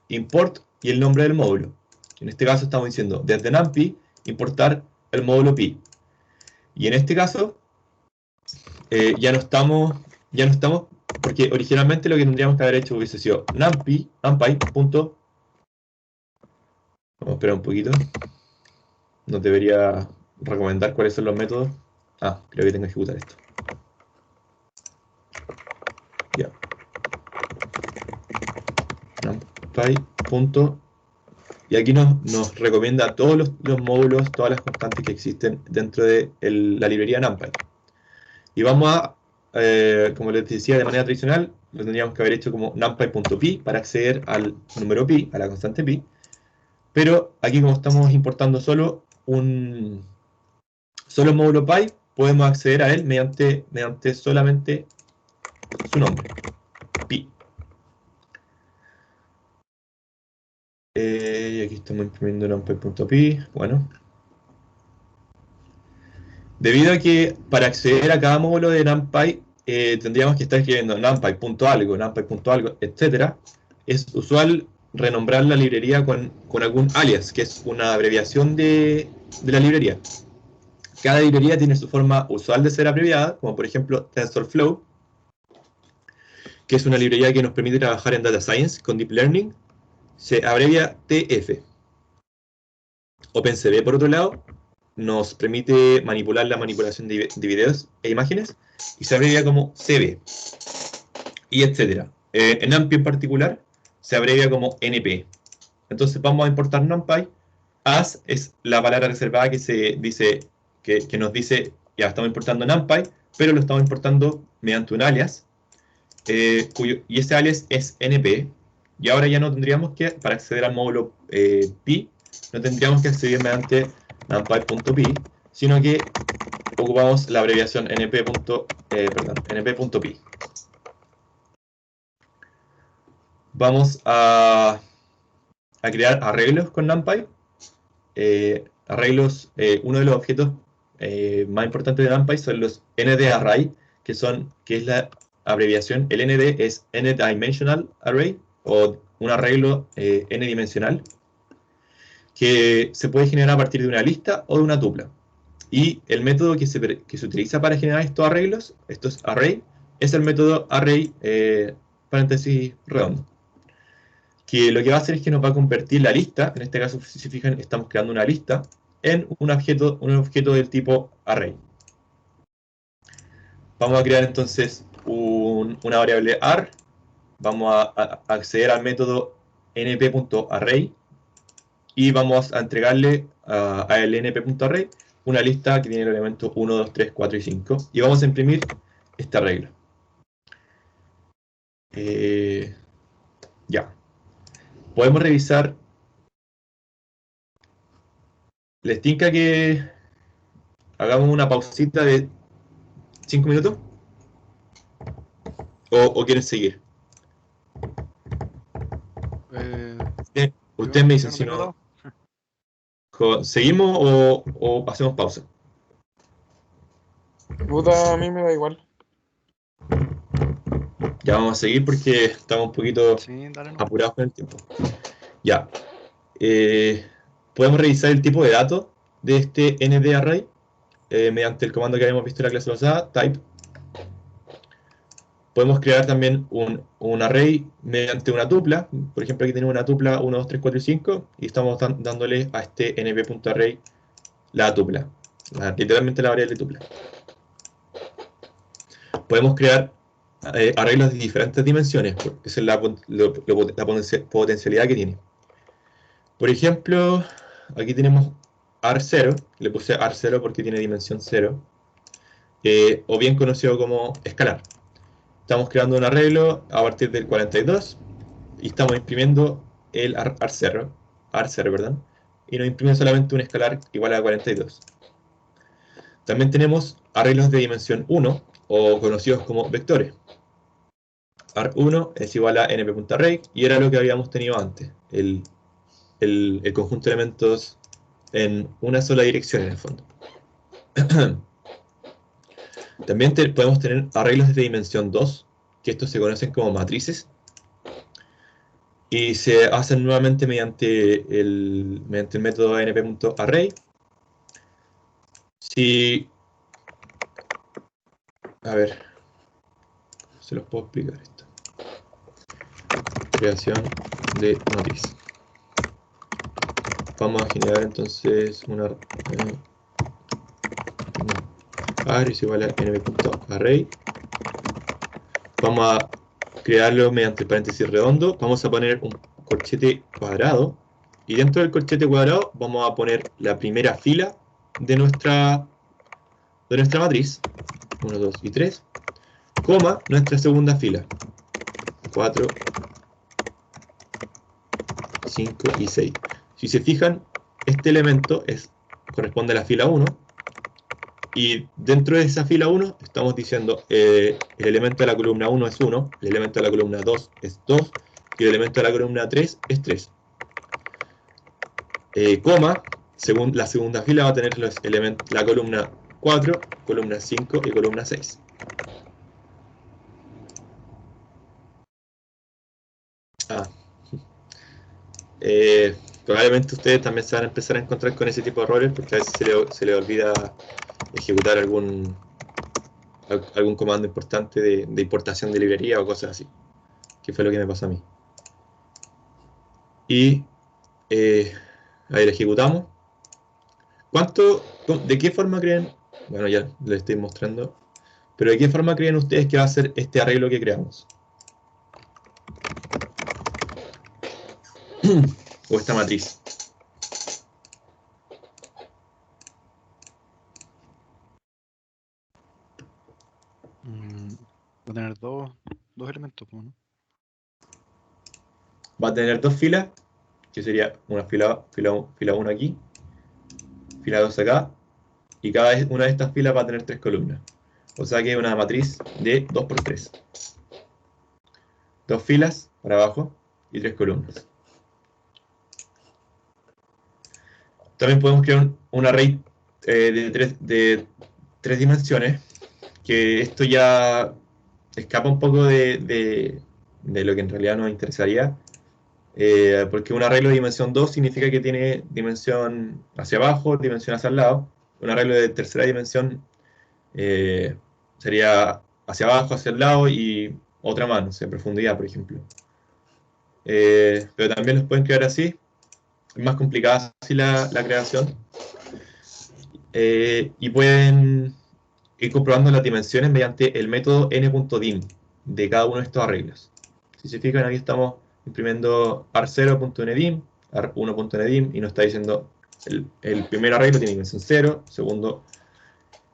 import y el nombre del módulo. En este caso estamos diciendo desde NumPy importar el módulo pi. Y en este caso ya no estamos, porque originalmente lo que tendríamos que haber hecho hubiese sido NumPy. Vamos a esperar un poquito. Nos debería recomendar cuáles son los métodos. Creo que tengo que ejecutar esto. Ya. NumPy. Y aquí nos recomienda todos los módulos, todas las constantes que existen dentro de la librería NumPy. Y vamos a, como les decía, de manera tradicional, lo tendríamos que haber hecho como numpy.py para acceder al número pi, a la constante pi. Pero aquí, como estamos importando solo un módulo pi, podemos acceder a él mediante solamente su nombre, pi. Y aquí estamos imprimiendo numpy.py. Bueno. Debido a que para acceder a cada módulo de NumPy tendríamos que estar escribiendo numpy.algo, etc. Es usual renombrar la librería con algún alias, que es una abreviación de la librería. Cada librería tiene su forma usual de ser abreviada, como por ejemplo TensorFlow, que es una librería que nos permite trabajar en Data Science con Deep Learning, se abrevia TF. OpenCV, por otro lado, nos permite manipular la manipulación de videos e imágenes y se abrevia como CB, y etcétera. En NumPy en particular se abrevia como NP. Entonces vamos a importar NumPy. As es la palabra reservada que nos dice ya estamos importando NumPy, pero lo estamos importando mediante un alias, y ese alias es NP. Y ahora ya no tendríamos que, para acceder al módulo pi, no tendríamos que acceder mediante numpy.py, sino que ocupamos la abreviación np.py. Vamos a crear arreglos con NumPy. Uno de los objetos más importantes de NumPy son los ND-Array, que es la abreviación. El ND es N-Dimensional Array, o un arreglo n-dimensional, que se puede generar a partir de una lista o de una tupla. Y el método que se utiliza para generar estos array, es el método array paréntesis redondo, que lo que va a hacer es que nos va a convertir la lista, en este caso, si se fijan, estamos creando una lista, en un objeto del tipo array. Vamos a crear entonces una variable ar. Vamos a acceder al método np.array y vamos a entregarle al np.array una lista que tiene el elemento 1, 2, 3, 4 y 5, y vamos a imprimir esta regla. Ya. Podemos revisar. ¿Les tinca que hagamos una pausita de 5 minutos. ¿O quieren seguir? Ustedes me dicen si no. ¿Seguimos o hacemos pausa? Puta, a mí me da igual. Ya vamos a seguir porque estamos un poquito apurados con el tiempo. Ya. Podemos revisar el tipo de datos de este NDArray mediante el comando que habíamos visto en la clase pasada, type. Podemos crear también un array mediante una tupla. Por ejemplo, aquí tenemos una tupla 1, 2, 3, 4 y 5 y estamos dándole a este nb.array la tupla, literalmente la variable tupla. Podemos crear arreglos de diferentes dimensiones, porque esa es la potencialidad que tiene. Por ejemplo, aquí tenemos AR0, le puse AR0 porque tiene dimensión 0, o bien conocido como escalar. Estamos creando un arreglo a partir del 42 y estamos imprimiendo el AR0, perdón, y nos imprime solamente un escalar igual a 42. También tenemos arreglos de dimensión 1, o conocidos como vectores. AR1 es igual a np.array, y era lo que habíamos tenido antes, el conjunto de elementos en una sola dirección en el fondo. También podemos tener arreglos de dimensión 2, que estos se conocen como matrices, y se hacen nuevamente mediante el método np.array. A ver, se los puedo explicar esto. Creación de matriz. Vamos a generar entonces una AR es igual a nb.array. Vamos a crearlo mediante el paréntesis redondo. Vamos a poner un corchete cuadrado. Y dentro del corchete cuadrado vamos a poner la primera fila de nuestra matriz. 1, 2 y 3. Coma nuestra segunda fila. 4, 5 y 6. Si se fijan, este elemento corresponde a la fila 1. Y dentro de esa fila 1 estamos diciendo el elemento de la columna 1 es 1, el elemento de la columna 2 es 2 y el elemento de la columna 3 es 3. Coma, según la segunda fila va a tener los elementos, la columna 4, columna 5 y columna 6. Probablemente ustedes también se van a empezar a encontrar con ese tipo de errores porque a veces se les olvida ejecutar algún comando importante de importación de librería o cosas así, que fue lo que me pasó a mí. Y a ver, ejecutamos. ¿De qué forma creen? Bueno, ya les estoy mostrando. Pero ¿de qué forma creen ustedes que va a ser este arreglo que creamos? O esta matriz. Va a tener dos elementos, ¿no? Va a tener dos filas, que sería una fila 1 aquí, fila 2 acá, y cada una de estas filas va a tener 3 columnas. O sea que es una matriz de 2 por 3. 2 filas para abajo y 3 columnas. También podemos crear un array de 3 dimensiones, que esto ya escapa un poco de lo que en realidad nos interesaría, porque un arreglo de dimensión 2 significa que tiene dimensión hacia abajo, dimensión hacia el lado. Un arreglo de tercera dimensión sería hacia abajo, hacia el lado y otra más, no sé, profundidad, por ejemplo. Pero también los pueden crear así. Es más complicada así la creación. Y pueden ir comprobando las dimensiones mediante el método n.dim de cada uno de estos arreglos. Si se fijan, aquí estamos imprimiendo ar0.ndim, ar1.ndim, y nos está diciendo el primer arreglo tiene dimensión 0, segundo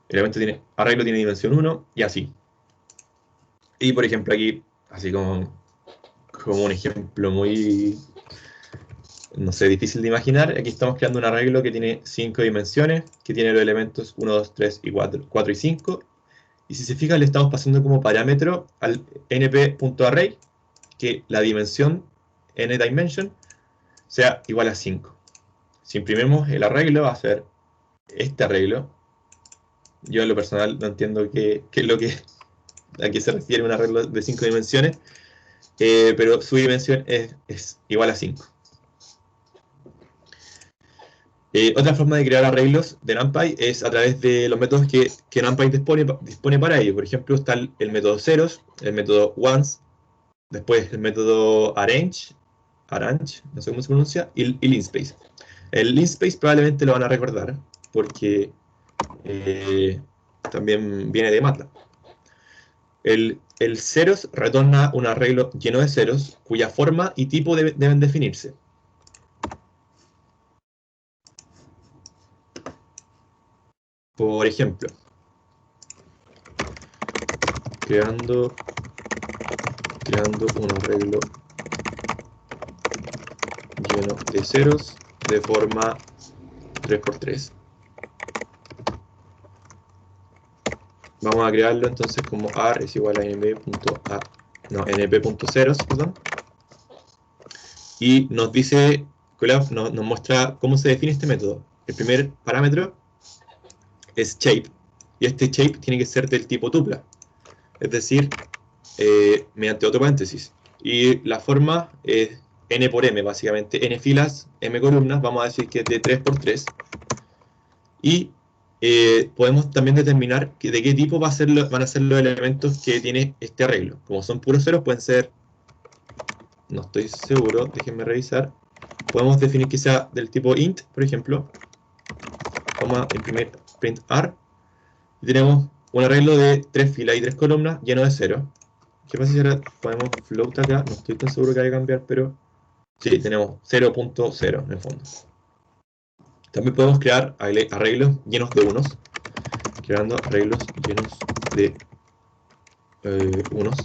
arreglo tiene dimensión 1, y así. Y por ejemplo aquí, así como un ejemplo muy no sé, difícil de imaginar. Aquí estamos creando un arreglo que tiene 5 dimensiones, que tiene los elementos 1, 2, 3 y 4, 4 y 5. Y si se fijan, le estamos pasando como parámetro al np.array que la dimensión nDimension sea igual a 5. Si imprimimos el arreglo, va a ser este arreglo. Yo en lo personal no entiendo qué es lo que, a qué se refiere un arreglo de 5 dimensiones, pero su dimensión es igual a 5. Otra forma de crear arreglos de NumPy es a través de los métodos que NumPy dispone para ello. Por ejemplo, está el método ceros, el método ones, después el método arrange, no sé cómo se pronuncia, y linspace. El linspace probablemente lo van a recordar, porque también viene de MATLAB. El ceros retorna un arreglo lleno de ceros, cuya forma y tipo deben definirse. Por ejemplo, creando un arreglo lleno de ceros de forma 3×3. Vamos a crearlo entonces como ar es igual a np.ceros, perdón. Y nos dice, Colab nos muestra cómo se define este método. El primer parámetro es shape, y este shape tiene que ser del tipo tupla, es decir, mediante otro paréntesis. Y la forma es n por m, básicamente n filas, m columnas, vamos a decir que es de 3×3. Y podemos también determinar de qué tipo van a ser los elementos que tiene este arreglo. Como son puros ceros, pueden ser, no estoy seguro, déjenme revisar. Podemos definir que sea del tipo int, por ejemplo. Vamos a imprimir print r. Y tenemos un arreglo de 3 filas y 3 columnas lleno de ceros. ¿Qué pasa si ahora ponemos float acá? No estoy tan seguro que vaya a cambiar, pero sí, tenemos 0.0 en el fondo. También podemos crear arreglos llenos de unos, creando arreglos llenos de unos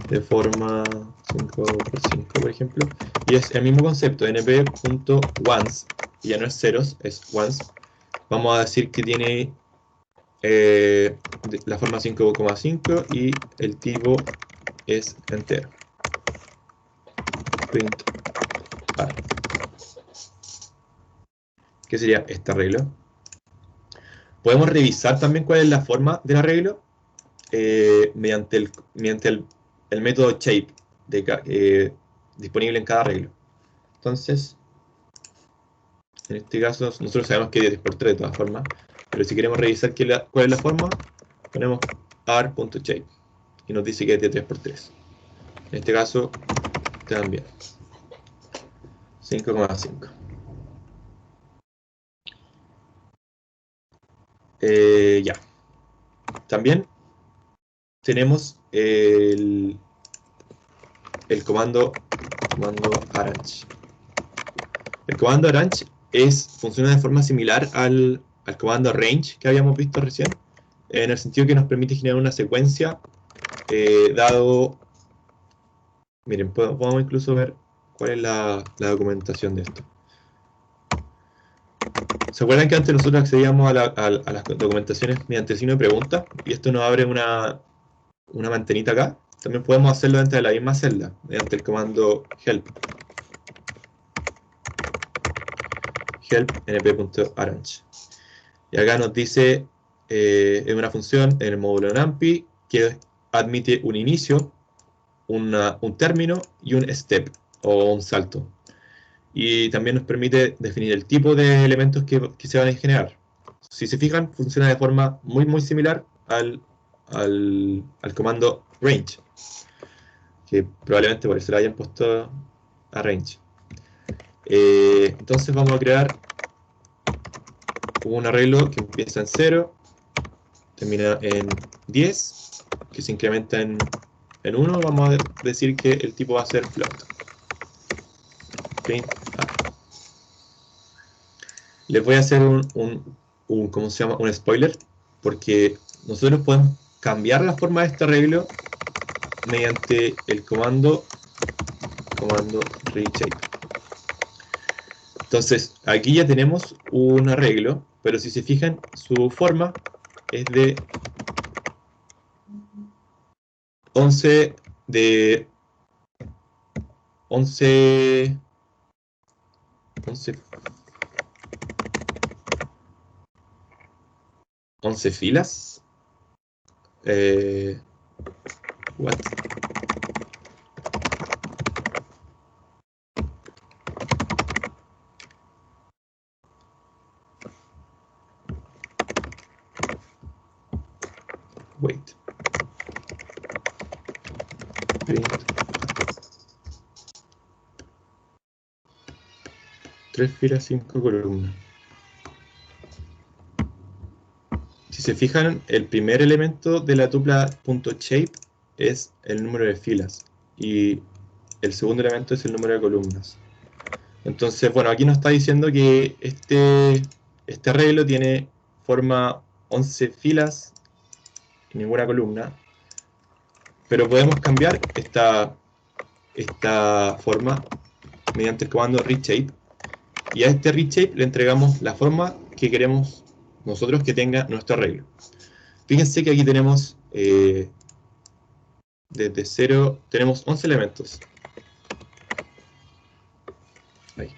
de forma 5×5, por ejemplo. Y es el mismo concepto, np.ones, ya no es ceros, es ones. Vamos a decir que tiene la forma 5,5 y el tipo es entero. Print r. ¿Qué sería este arreglo? Podemos revisar también cuál es la forma del arreglo mediante el método shape disponible en cada arreglo. Entonces, en este caso, nosotros sabemos que es 3×3 de todas formas, pero si queremos revisar cuál es la forma, ponemos r.shape y nos dice que es de 3×3. En este caso, también 5,5. Ya. También tenemos el comando arrange. El comando arrange funciona de forma similar al comando range que habíamos visto recién, en el sentido que nos permite generar una secuencia dado... Miren, podemos incluso ver cuál es la documentación de esto. ¿Se acuerdan que antes nosotros accedíamos a las documentaciones mediante el signo de pregunta? Y esto nos abre una ventanita acá. También podemos hacerlo dentro de la misma celda, mediante el comando help np.arrange. Y acá nos dice, es una función en el módulo NumPy que admite un inicio, un término y un step, o un salto. Y también nos permite definir el tipo de elementos que se van a generar. Si se fijan, funciona de forma muy similar al comando range, que probablemente por eso le hayan puesto arrange. Entonces vamos a crear un arreglo que empieza en 0, termina en 10, que se incrementa en 1. Vamos a decir que el tipo va a ser float. Print r. Les voy a hacer ¿cómo se llama? Un spoiler, porque nosotros podemos cambiar la forma de este arreglo mediante el comando reshape. Entonces, aquí ya tenemos un arreglo, pero si se fijan, su forma es de 11 filas. What? Wait. Print. 3 filas, 5 columnas. Si se fijan, el primer elemento de la tupla .shape es el número de filas y el segundo elemento es el número de columnas. Entonces, bueno, aquí nos está diciendo que este arreglo tiene forma 11 filas y ninguna columna, pero podemos cambiar esta forma mediante el comando reshape, y a este reshape le entregamos la forma que queremos nosotros que tenga nuestro arreglo. Fíjense que aquí tenemos desde 0, tenemos 11 elementos. Ahí.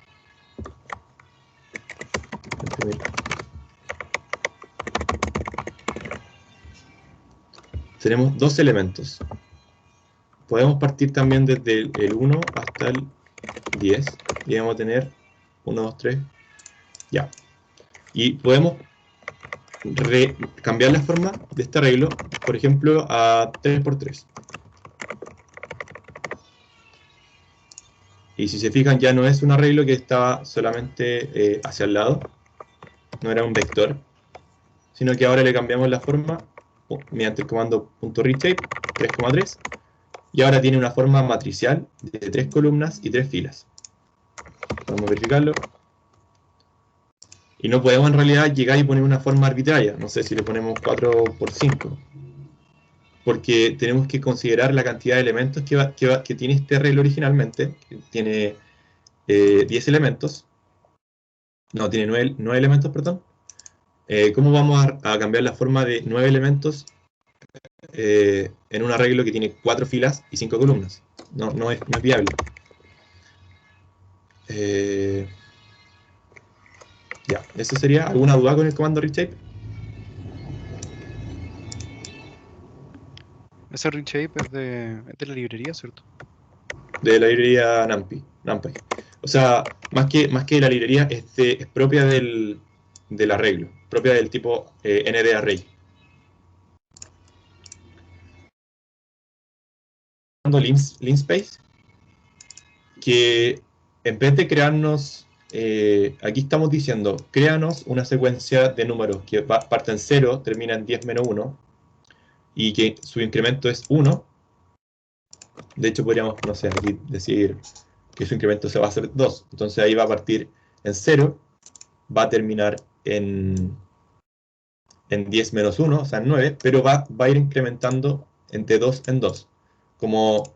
Tenemos 12 elementos. Podemos partir también desde el 1 hasta el 10 y vamos a tener 1, 2, 3, ya. Y podemos cambiar la forma de este arreglo, por ejemplo, a 3×3. Y si se fijan, ya no es un arreglo que estaba solamente hacia el lado, no era un vector, sino que ahora le cambiamos la forma mediante el comando .reshape 3,3, y ahora tiene una forma matricial de 3 columnas y 3 filas. Vamos a verificarlo. Y no podemos en realidad llegar y poner una forma arbitraria, no sé si le ponemos 4×5, porque tenemos que considerar la cantidad de elementos que tiene este arreglo originalmente, que tiene 10 elementos, no, tiene 9 elementos, perdón. ¿Cómo vamos a cambiar la forma de 9 elementos en un arreglo que tiene 4 filas y 5 columnas? No es viable. Ya, eso sería. ¿Alguna duda con el comando reshape? Ese reshape es de la librería, ¿cierto? De la librería NumPy. O sea, más que la librería, es propia del arreglo, propia del tipo NDArray. Linspace, que en vez de crearnos, aquí estamos diciendo, créanos una secuencia de números que parten 0, termina en 10 menos 1, y que su incremento es 1. De hecho, podríamos, no sé, aquí decir que su incremento se va a hacer 2. Entonces ahí va a partir en 0, va a terminar en 10 menos 1, o sea, en 9, pero va a ir incrementando de 2 en 2. Como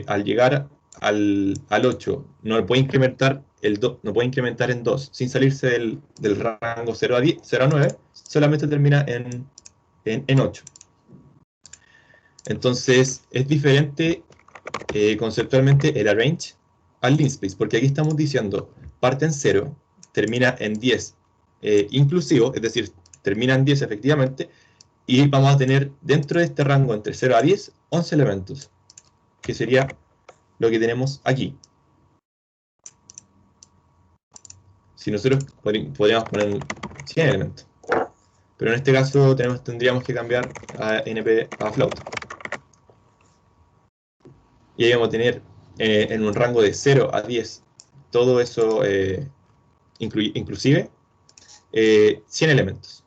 al llegar al 8 no puede incrementar no puede incrementar en 2 sin salirse del rango 0 a 9, solamente termina en 8. Entonces es diferente conceptualmente el arrange al linspace, porque aquí estamos diciendo parte en 0, termina en 10 inclusivo, es decir, termina en 10 efectivamente, y vamos a tener dentro de este rango entre 0 a 10 11 elementos, que sería lo que tenemos aquí. Si nosotros podríamos poner 100 elementos, pero en este caso tendríamos que cambiar a NP a float. Y ahí vamos a tener en un rango de 0 a 10 todo eso, inclusive 100 elementos.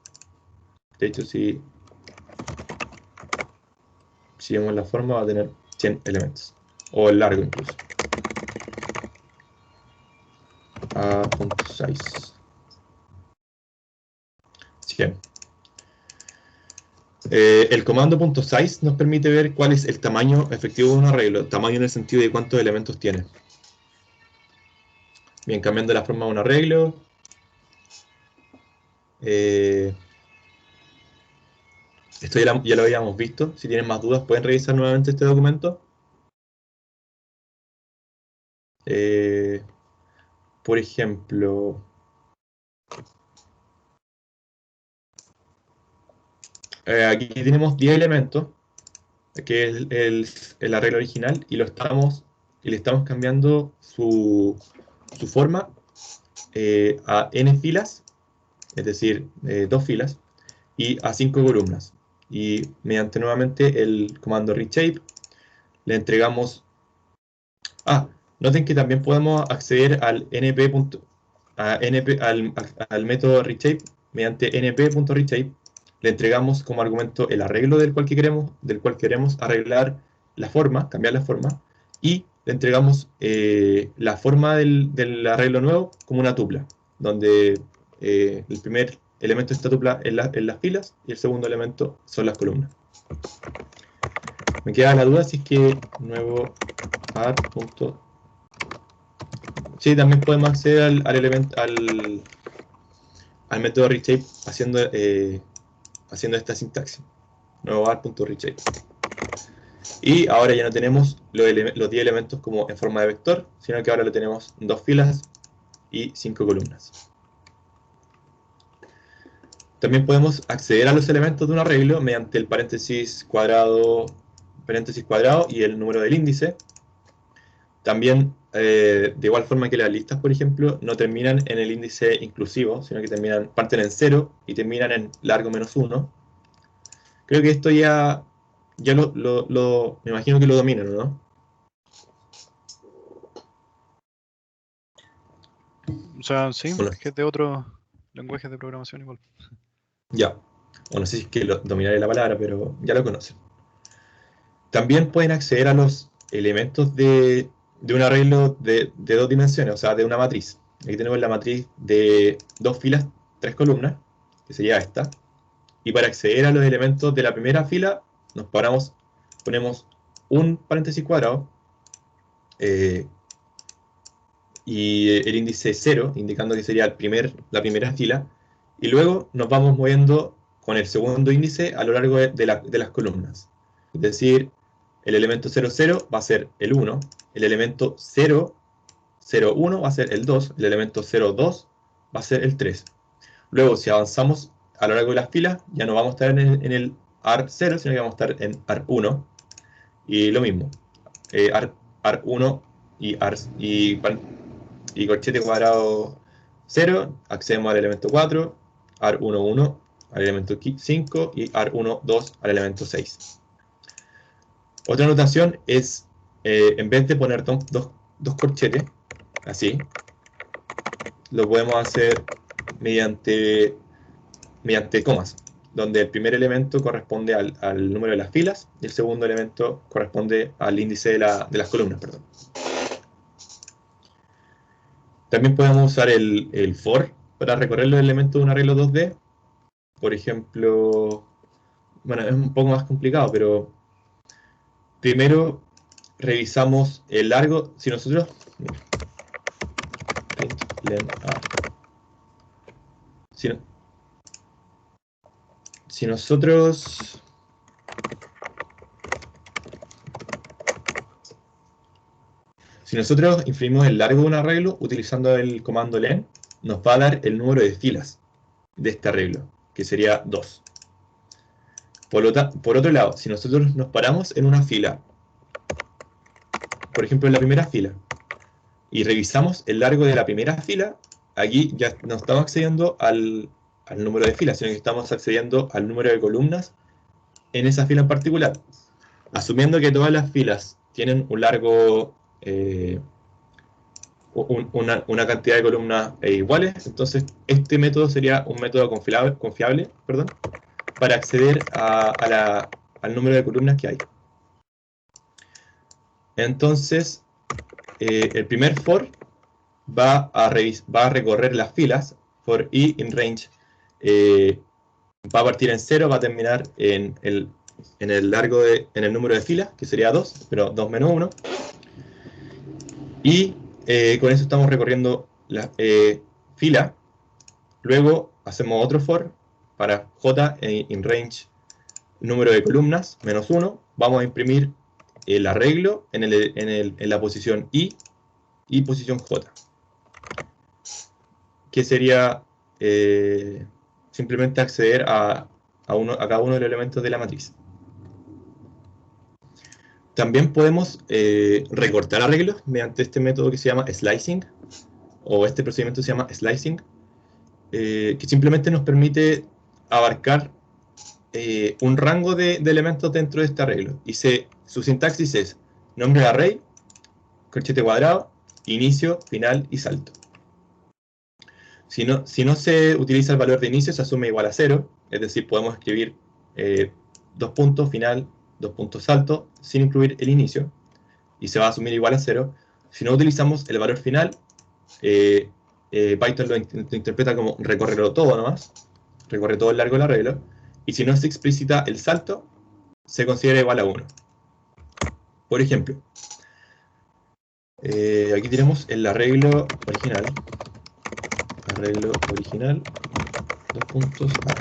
De hecho, si vemos la forma, va a tener 100 elementos, o el largo incluso. A.size 100. El comando .size nos permite ver cuál es el tamaño efectivo de un arreglo, tamaño en el sentido de cuántos elementos tiene. Bien, cambiando la forma de un arreglo. Esto ya lo habíamos visto. Si tienen más dudas, pueden revisar nuevamente este documento. Por ejemplo, aquí tenemos 10 elementos, que es el arreglo original, y le estamos cambiando su forma a n filas, es decir, 2 filas, y a 5 columnas. Y mediante nuevamente el comando reshape, le entregamos... noten que también podemos acceder al al método reshape mediante np.reshape. Le entregamos como argumento el arreglo del cual queremos arreglar la forma, cambiar la forma, y le entregamos la forma del arreglo nuevo como una tupla, donde el primer elemento de esta tupla es en las filas y el segundo elemento son las columnas. Me queda la duda si es que nuevo add. Sí, también podemos acceder al método reshape haciendo esta sintaxis. Nuevo var.reshape. Y ahora ya no tenemos los 10 elementos como en forma de vector, sino que ahora lo tenemos en 2 filas y 5 columnas. También podemos acceder a los elementos de un arreglo mediante el paréntesis cuadrado y el número del índice. También, de igual forma que las listas, por ejemplo, no terminan en el índice inclusivo, sino que parten en 0 y terminan en largo menos 1. Creo que esto ya me imagino que lo dominan, ¿no? O sea, sí, Bueno, es que es de otros lenguajes de programación igual. ya. O no sé si es que dominaré la palabra, pero ya lo conocen. También pueden acceder a los elementos de un arreglo de 2 dimensiones, o sea, de una matriz. Aquí tenemos la matriz de 2 filas, 3 columnas, que sería esta. Y para acceder a los elementos de la primera fila, ponemos un paréntesis cuadrado y el índice 0, indicando que sería la primera fila. Y luego nos vamos moviendo con el segundo índice a lo largo de las columnas. Es decir, el elemento 0, 0 va a ser el 1, el elemento 0, 0, 1 va a ser el 2, el elemento 0, 2 va a ser el 3. Luego, si avanzamos a lo largo de las filas, ya no vamos a estar en el AR0, sino que vamos a estar en AR1. Y lo mismo, AR1 y corchete cuadrado 0, accedemos al elemento 4, AR1, 1 al elemento 5 y AR1, 2 al elemento 6. Otra notación es, en vez de poner dos corchetes, así, lo podemos hacer mediante comas, donde el primer elemento corresponde al número de las filas y el segundo elemento corresponde al índice de las columnas. Perdón. También podemos usar el for para recorrer los elementos de un arreglo 2D. Por ejemplo, bueno, es un poco más complicado, pero primero revisamos el largo. Si nosotros... Si nosotros imprimimos el largo de un arreglo utilizando el comando len, nos va a dar el número de filas de este arreglo, que sería 2. Por otro lado, si nosotros nos paramos en una fila, por ejemplo en la primera fila, y revisamos el largo de la primera fila, aquí ya no estamos accediendo al número de filas, sino que estamos accediendo al número de columnas en esa fila en particular. Asumiendo que todas las filas tienen un largo, una cantidad de columnas iguales, entonces este método sería un método confiable, para acceder al número de columnas que hay. Entonces, el primer for va a recorrer las filas. For i in range va a partir en 0, va a terminar en el número de filas, que sería 2, pero 2 menos 1. Y con eso estamos recorriendo fila, luego hacemos otro for para j in range número de columnas, -1, vamos a imprimir el arreglo en la posición I y posición J, que sería simplemente acceder a cada uno de los elementos de la matriz. También podemos recortar arreglos mediante este método que se llama slicing, o este procedimiento se llama slicing, que simplemente nos permite abarcar un rango de elementos dentro de este arreglo. Y su sintaxis es nombre de array, corchete cuadrado, inicio, final y salto. Si no se utiliza el valor de inicio, se asume igual a 0, es decir, podemos escribir 2 puntos final, 2 puntos salto, sin incluir el inicio, y se va a asumir igual a 0. Si no utilizamos el valor final, Python lo interpreta como recorrerlo todo nomás, recorre todo el largo del arreglo, y si no se explicita el salto, se considera igual a 1. Por ejemplo, aquí tenemos el arreglo original. Arreglo original, 2 puntos A.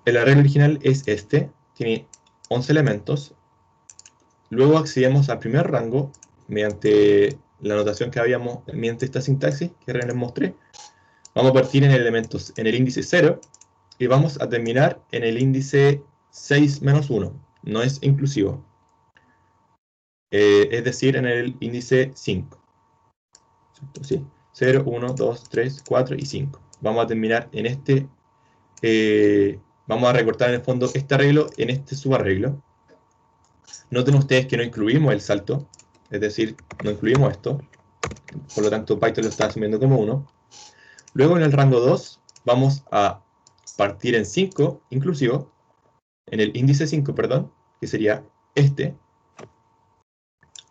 El arreglo original es este, tiene 11 elementos. Luego accedemos al primer rango mediante la notación que habíamos, mediante esta sintaxis que les mostré. Vamos a partir en el índice 0 y vamos a terminar en el índice 6 menos 1. No es inclusivo. Es decir, en el índice 5. ¿Sí? 0, 1, 2, 3, 4 y 5. Vamos a terminar en este... vamos a recortar en el fondo este arreglo en este subarreglo. Noten ustedes que no incluimos el salto, es decir, no incluimos esto. Por lo tanto, Python lo está asumiendo como 1. Luego en el rango 2 vamos a partir en 5 inclusivo, en el índice 5, perdón, que sería este.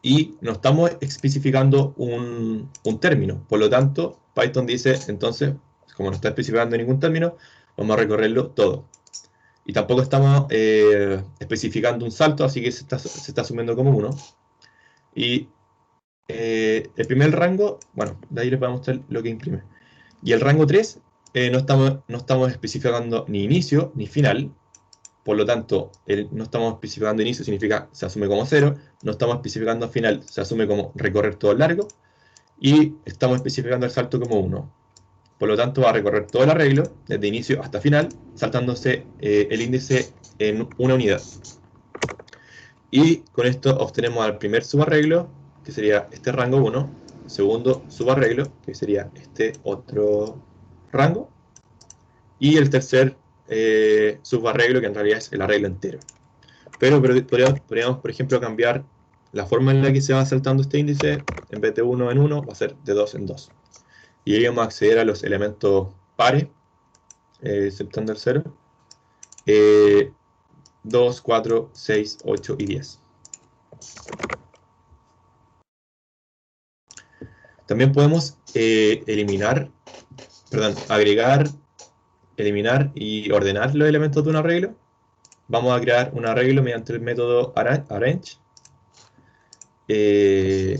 Y no estamos especificando un término. Por lo tanto, Python dice, entonces, como no está especificando ningún término, vamos a recorrerlo todo. Y tampoco estamos especificando un salto, así que se está asumiendo como 1. Y el primer rango, bueno, de ahí les voy a mostrar lo que imprime. Y el rango 3, no estamos especificando ni inicio ni final. Por lo tanto, no estamos especificando inicio, significa se asume como 0. No estamos especificando final, se asume como recorrer todo el largo. Y estamos especificando el salto como 1. Por lo tanto, va a recorrer todo el arreglo, desde inicio hasta final, saltándose el índice en una unidad. Y con esto obtenemos al primer subarreglo, que sería este rango 1. Segundo subarreglo, que sería este otro rango. Y el tercer subarreglo, que en realidad es el arreglo entero. Pero podríamos, por ejemplo, cambiar la forma en la que se va saltando este índice. En vez de 1 en 1, va a ser de 2 en 2. Y ahí vamos a acceder a los elementos pares, exceptando el 0. 2, 4, 6, 8 y 10. También podemos agregar, eliminar y ordenar los elementos de un arreglo. Vamos a crear un arreglo mediante el método arrange, que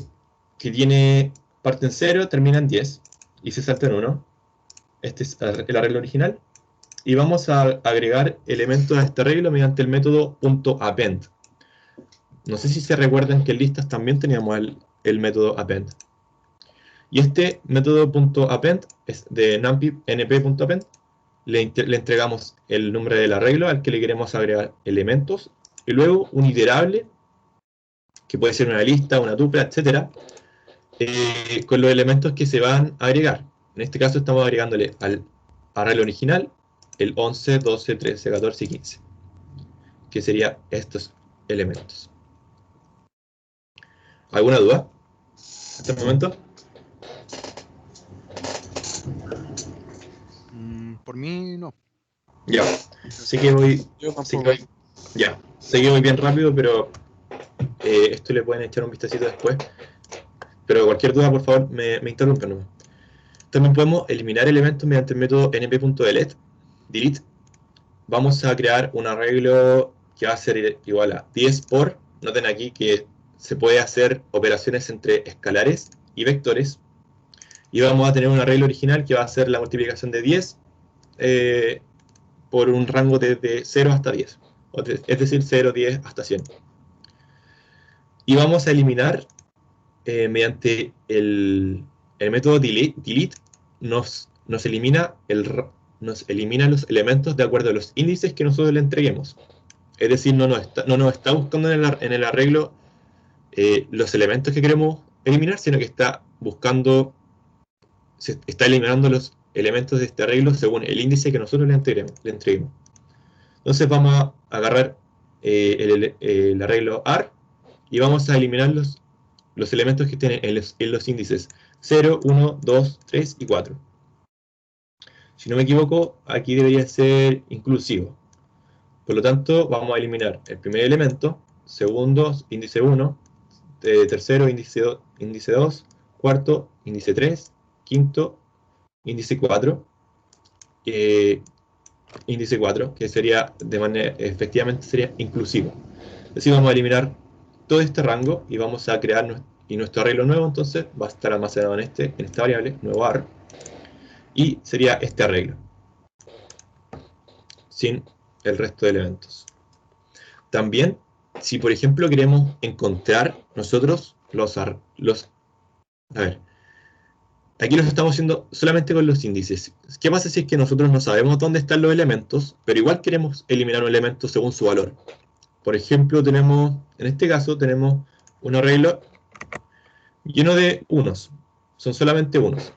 tiene parte en 0, termina en 10 y se salta en 1. Este es el arreglo original. Y vamos a agregar elementos a este arreglo mediante el método .append. No sé si se recuerdan que en listas también teníamos el método append. Y este método .append es de np.append. Le entregamos el nombre del arreglo al que le queremos agregar elementos. Y luego un iterable, que puede ser una lista, una tupla, etc. Con los elementos que se van a agregar. En este caso estamos agregándole al arreglo original el 11, 12, 13, 14 y 15, que serían estos elementos. ¿Alguna duda hasta el momento? Por mí, no. Ya, sé que voy bien rápido, pero esto le pueden echar un vistacito después. Pero cualquier duda, por favor, me interrumpen nomás. También podemos eliminar elementos mediante el método np.delete. Vamos a crear un arreglo que va a ser igual a 10 por, noten aquí que se puede hacer operaciones entre escalares y vectores, y vamos a tener un arreglo original que va a ser la multiplicación de 10 por un rango de 0 hasta 10, es decir, 0, 10 hasta 100. Y vamos a eliminar mediante el método delete, nos elimina los elementos de acuerdo a los índices que nosotros le entreguemos. Es decir, no nos está buscando en el arreglo los elementos que queremos eliminar, sino que está eliminando los elementos de este arreglo según el índice que nosotros le entreguemos. Entonces vamos a agarrar el arreglo AR y vamos a eliminar los elementos que tienen en los índices 0, 1, 2, 3 y 4. Si no me equivoco, aquí debería ser inclusivo. Por lo tanto, vamos a eliminar el primer elemento, segundo, índice 1, tercero, índice 2, cuarto, índice 3, quinto, índice 4, que sería efectivamente sería inclusivo. Así vamos a eliminar todo este rango y vamos a crear nuestro arreglo nuevo, entonces va a estar almacenado en esta variable, nuevo AR, y sería este arreglo, sin el resto de elementos. También, si por ejemplo queremos encontrar nosotros a ver, aquí lo estamos haciendo solamente con los índices. ¿Qué pasa si es que nosotros no sabemos dónde están los elementos, pero igual queremos eliminar un elemento según su valor? Por ejemplo, en este caso tenemos un arreglo lleno de unos. Son solamente unos.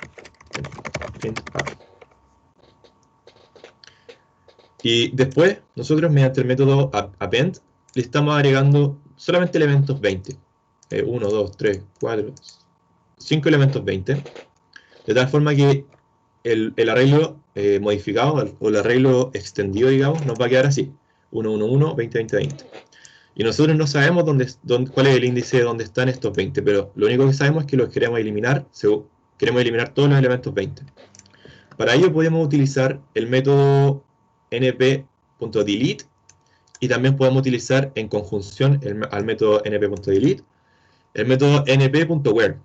Y después, nosotros mediante el método append, le estamos agregando solamente elementos 20. 1, 2, 3, 4, 5 elementos 20. De tal forma que el arreglo modificado, o el arreglo extendido, digamos, nos va a quedar así. 1, 1, 1, 20, 20, 20. Y nosotros no sabemos cuál es el índice de dónde están estos 20, pero lo único que sabemos es que los queremos eliminar, queremos eliminar todos los elementos 20. Para ello podemos utilizar el método np.delete, y también podemos utilizar en conjunción al método np.delete el método np.where,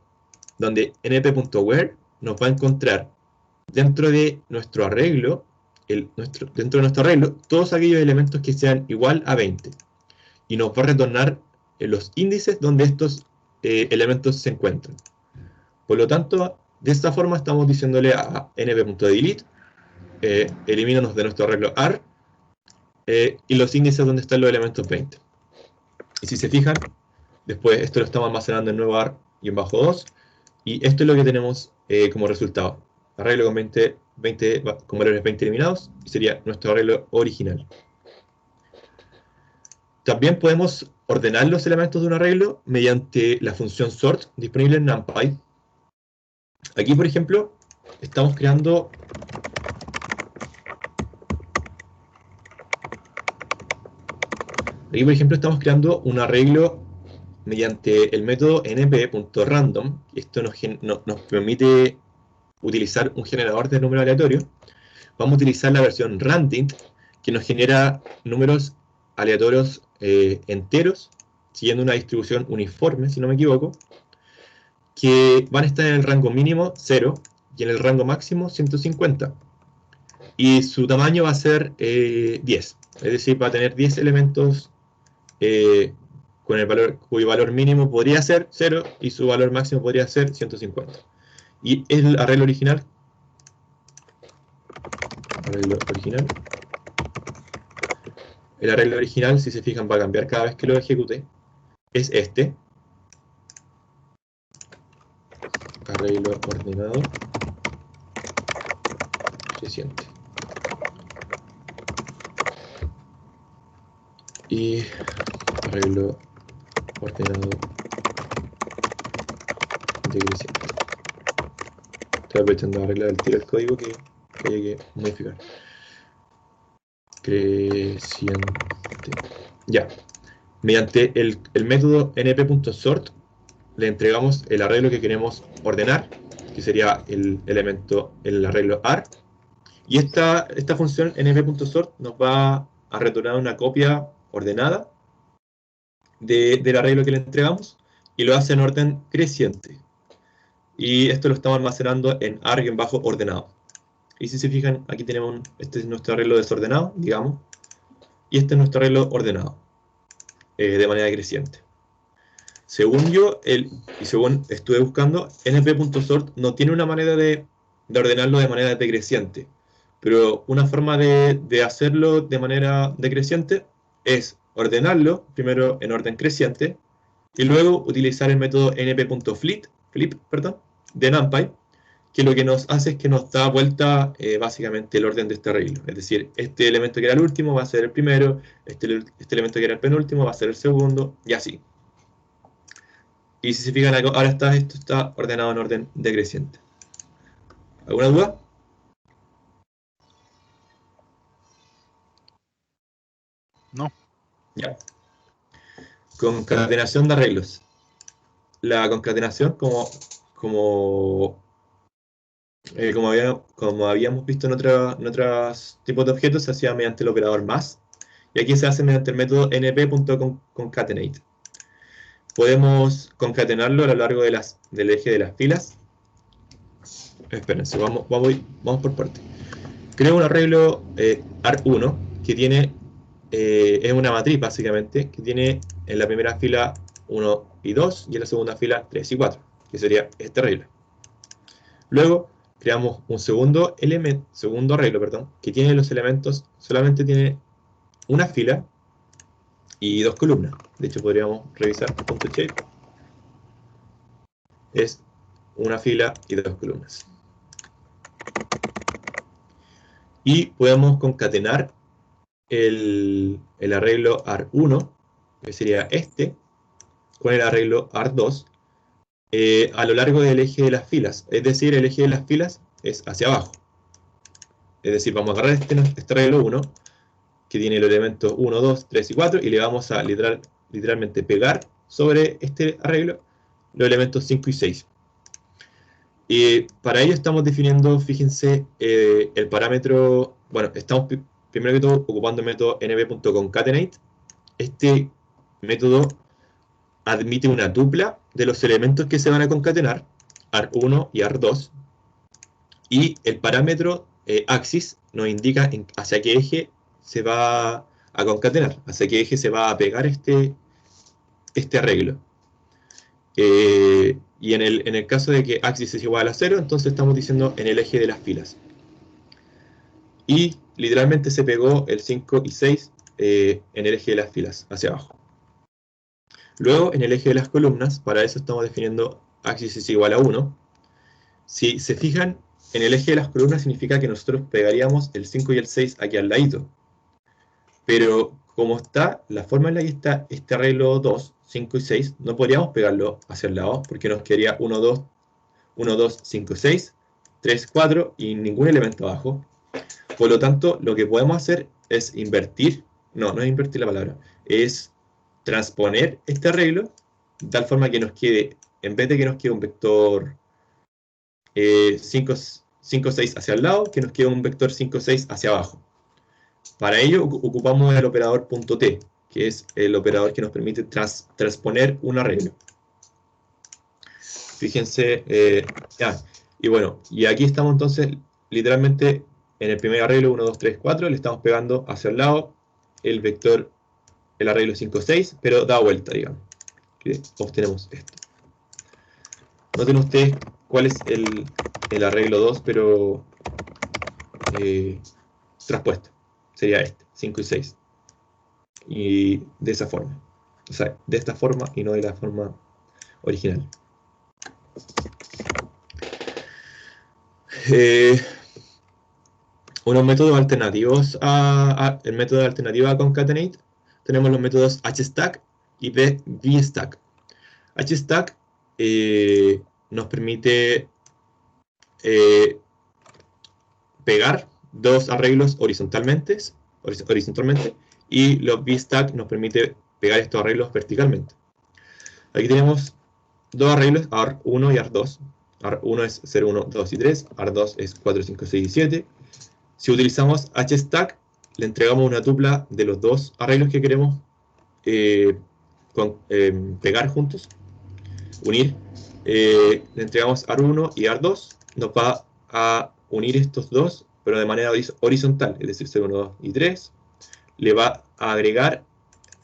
donde np.where nos va a encontrar dentro de nuestro arreglo, todos aquellos elementos que sean igual a 20. Y nos va a retornar los índices donde estos elementos se encuentran. Por lo tanto, de esta forma estamos diciéndole a np.delete, elimínanos de nuestro arreglo AR, y los índices donde están los elementos 20. Y si se fijan, después esto lo estamos almacenando en nuevo AR-2, y esto es lo que tenemos como resultado. Arreglo con 20 con valores 20 eliminados, y sería nuestro arreglo original. También podemos ordenar los elementos de un arreglo mediante la función sort disponible en NumPy. Aquí, por ejemplo, estamos creando un arreglo mediante el método np.random. Esto nos permite utilizar un generador de número aleatorio. Vamos a utilizar la versión randint, que nos genera números aleatorios enteros, siguiendo una distribución uniforme, si no me equivoco, que van a estar en el rango mínimo 0 y en el rango máximo 150. Y su tamaño va a ser 10, es decir, va a tener 10 elementos cuyo valor mínimo podría ser 0 y su valor máximo podría ser 150. Y el arreglo original, el arreglo original, si se fijan, va a cambiar cada vez que lo ejecute, es este. Arreglo ordenado creciente. Y arreglo ordenado decreciente. Estoy aprovechando de arreglar el tiro del código que hay que modificar. Creciente. Ya. Mediante el método np.sort le entregamos el arreglo que queremos ordenar, que sería el arreglo AR. Y esta función np.sort nos va a retornar una copia ordenada del arreglo que le entregamos, y lo hace en orden creciente. Y esto lo estamos almacenando en ar-ordenado. Y si se fijan, aquí tenemos, este es nuestro arreglo desordenado, digamos, y este es nuestro arreglo ordenado, de manera creciente. Según yo, y según estuve buscando, np.sort no tiene una manera de ordenarlo de manera decreciente. Pero una forma de hacerlo de manera decreciente es ordenarlo primero en orden creciente y luego utilizar el método np.flip de NumPy, que lo que nos hace es que nos da vuelta básicamente el orden de este arreglo. Es decir, este elemento que era el último va a ser el primero, este elemento que era el penúltimo va a ser el segundo, y así. Y si se fijan, ahora esto está ordenado en orden decreciente. ¿Alguna duda? No. Ya. Concatenación de arreglos. La concatenación, como habíamos visto en otros tipos de objetos, se hacía mediante el operador más, y aquí se hace mediante el método np.concatenate. Podemos concatenarlo a lo largo del eje de las filas. Espérense, vamos por parte. Creo un arreglo AR1 que tiene, es una matriz básicamente, que tiene en la primera fila 1 y 2 y en la segunda fila 3 y 4, que sería este arreglo. Luego creamos un segundo arreglo, que tiene los elementos, solamente tiene una fila y dos columnas. De hecho, podríamos revisar punto shape. Es una fila y dos columnas. Y podemos concatenar el arreglo AR1, que sería este, con el arreglo AR2, a lo largo del eje de las filas. Es decir, el eje de las filas es hacia abajo. Es decir, vamos a agarrar este arreglo 1, que tiene los elementos 1, 2, 3 y 4, y le vamos a literalmente pegar sobre este arreglo los elementos 5 y 6. Y para ello estamos definiendo, fíjense, el parámetro, bueno, estamos primero que todo ocupando el método np.concatenate. Este método admite una tupla de los elementos que se van a concatenar, AR1 y AR2, y el parámetro axis nos indica hacia qué eje se va a concatenar, hacia qué eje se va a pegar este arreglo. Y en el caso de que axis es igual a 0, entonces estamos diciendo en el eje de las filas. Y literalmente se pegó el 5 y 6 en el eje de las filas, hacia abajo. Luego, en el eje de las columnas, para eso estamos definiendo axis es igual a 1. Si se fijan, en el eje de las columnas significa que nosotros pegaríamos el 5 y el 6 aquí al ladito. Pero como está, la forma en la que está este arreglo 2, 5 y 6, no podríamos pegarlo hacia el lado, porque nos quedaría 1, 2, 5, 6, 3, 4 y ningún elemento abajo. Por lo tanto, lo que podemos hacer es invertir, no es invertir la palabra, es transponer este arreglo de tal forma que nos quede, en vez de que nos quede un vector 5, 6 hacia el lado, que nos quede un vector 5, 6 hacia abajo. Para ello ocupamos el operador .t, que es el operador que nos permite transponer un arreglo. Fíjense, y bueno, y aquí estamos entonces literalmente en el primer arreglo 1, 2, 3, 4, le estamos pegando hacia el lado el vector, el arreglo 5, 6, pero da vuelta, digamos, que obtenemos esto. Noten ustedes cuál es el arreglo 2, pero traspuesto. Sería este, 5 y 6. Y de esa forma. O sea, de esta forma y no de la forma original. Unos métodos alternativos el método alternativo a concatenate, tenemos los métodos hstack y vstack. Hstack nos permite pegar dos arreglos horizontalmente, y los vstack nos permite pegar estos arreglos verticalmente. Aquí tenemos dos arreglos, AR1 y AR2. AR1 es 0, 1, 2 y 3, AR2 es 4, 5, 6 y 7. Si utilizamos hstack, le entregamos una tupla de los dos arreglos que queremos pegar juntos. unir, le entregamos AR1 y AR2, nos va a unir estos dos, pero de manera horizontal, es decir, 0, 1, 2 y 3, le va a agregar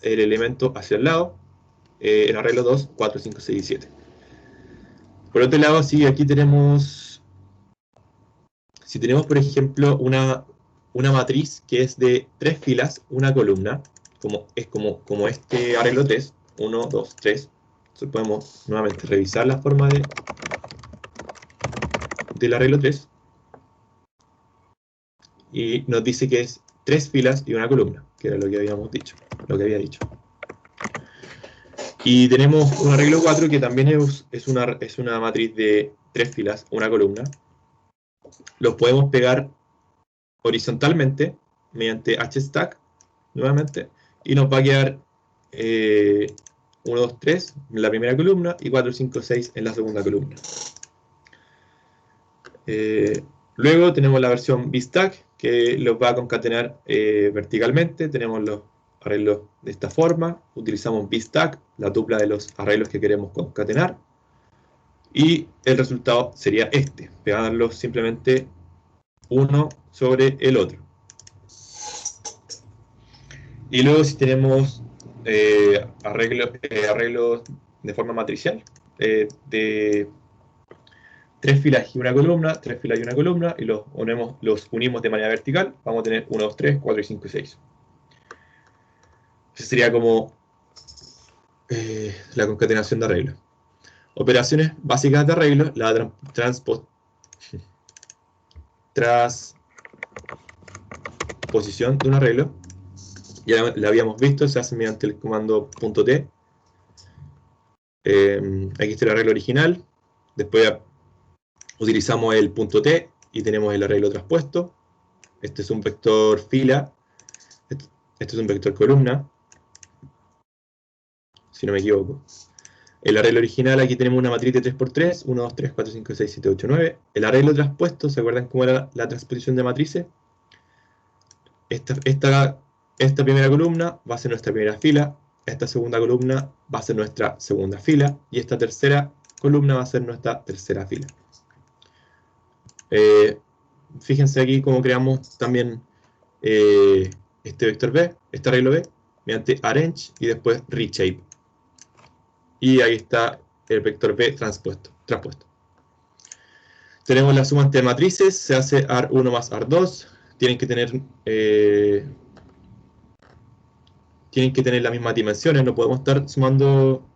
el elemento hacia el lado, el arreglo 2, 4, 5, 6 y 7. Por otro lado, si aquí tenemos, si tenemos por ejemplo una matriz que es de 3 filas, una columna, como este arreglo 3, 1, 2, 3, entonces podemos nuevamente revisar la forma del arreglo 3, y nos dice que es 3 filas y una columna, que era lo que habíamos dicho, lo que había dicho. Y tenemos un arreglo 4 que también es una matriz de 3 filas, una columna. Los podemos pegar horizontalmente mediante hstack, nuevamente, y nos va a quedar 1, 2, 3 en la primera columna y 4, 5, 6 en la segunda columna. Luego tenemos la versión bstack, que los va a concatenar verticalmente. Tenemos los arreglos de esta forma, utilizamos bstack, la tupla de los arreglos que queremos concatenar, y el resultado sería este, pegarlos simplemente uno sobre el otro. Y luego si tenemos arreglos de forma matricial, de 3 filas y una columna, 3 filas y una columna, y los unimos de manera vertical, vamos a tener 1, 2, 3, 4 y 5 y 6. Esa sería como la concatenación de arreglos. Operaciones básicas de arreglos, la transposición de un arreglo, ya la habíamos visto, se hace mediante el comando .t. Aquí está el arreglo original, después utilizamos el .t y tenemos el arreglo traspuesto. Este es un vector fila, este es un vector columna, si no me equivoco. El arreglo original, aquí tenemos una matriz de 3×3, 1, 2, 3, 4, 5, 6, 7, 8, 9. El arreglo traspuesto, ¿se acuerdan cómo era la transposición de matrices? Esta primera columna va a ser nuestra primera fila, esta segunda columna va a ser nuestra segunda fila, y esta tercera columna va a ser nuestra tercera fila. Fíjense aquí cómo creamos también este vector B, este arreglo B, mediante arrange y después reshape. Y ahí está el vector B transpuesto. Tenemos la suma entre matrices, se hace AR1 más AR2, tienen que tener las mismas dimensiones, no podemos estar sumando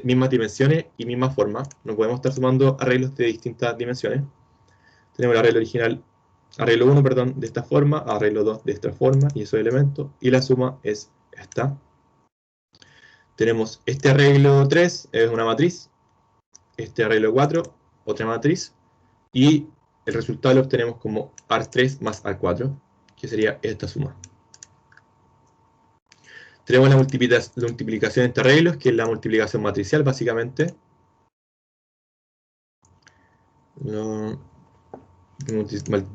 mismas dimensiones y misma forma, no podemos estar sumando arreglos de distintas dimensiones. Tenemos el arreglo original, arreglo 1, perdón, de esta forma, arreglo 2 de esta forma, y esos elementos, y la suma es esta. Tenemos este arreglo 3, es una matriz, este arreglo 4, otra matriz, y el resultado lo obtenemos como AR3 más AR4, que sería esta suma. Tenemos la multiplicación entre arreglos, que es la multiplicación matricial, básicamente.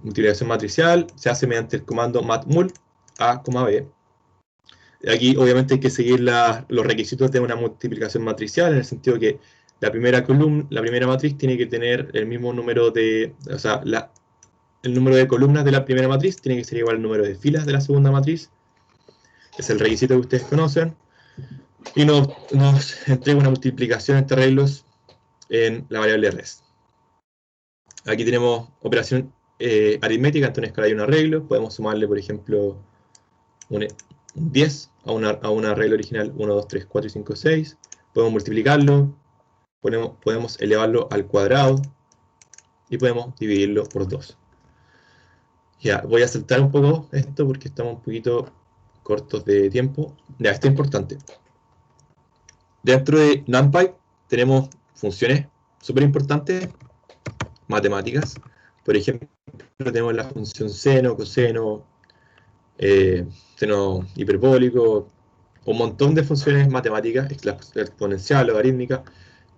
Multiplicación matricial se hace mediante el comando matmul a, b. Aquí obviamente hay que seguir los requisitos de una multiplicación matricial, en el sentido que la primera matriz tiene que tener el mismo número de, o sea, el número de columnas de la primera matriz tiene que ser igual al número de filas de la segunda matriz. Es el requisito que ustedes conocen. Y nos entrega una multiplicación entre arreglos en la variable res. Aquí tenemos operación aritmética entre una escala y un arreglo. Podemos sumarle, por ejemplo, un 10 a un arreglo original 1, 2, 3, 4 y 5, 6. Podemos multiplicarlo, podemos elevarlo al cuadrado y podemos dividirlo por 2. Ya, voy a saltar un poco esto porque estamos un poquito cortos de tiempo. Ya, esto es importante. Dentro de NumPy tenemos funciones súper importantes, matemáticas. Por ejemplo, tenemos la función seno, coseno, seno hiperbólico, un montón de funciones matemáticas, exponencial, logarítmica,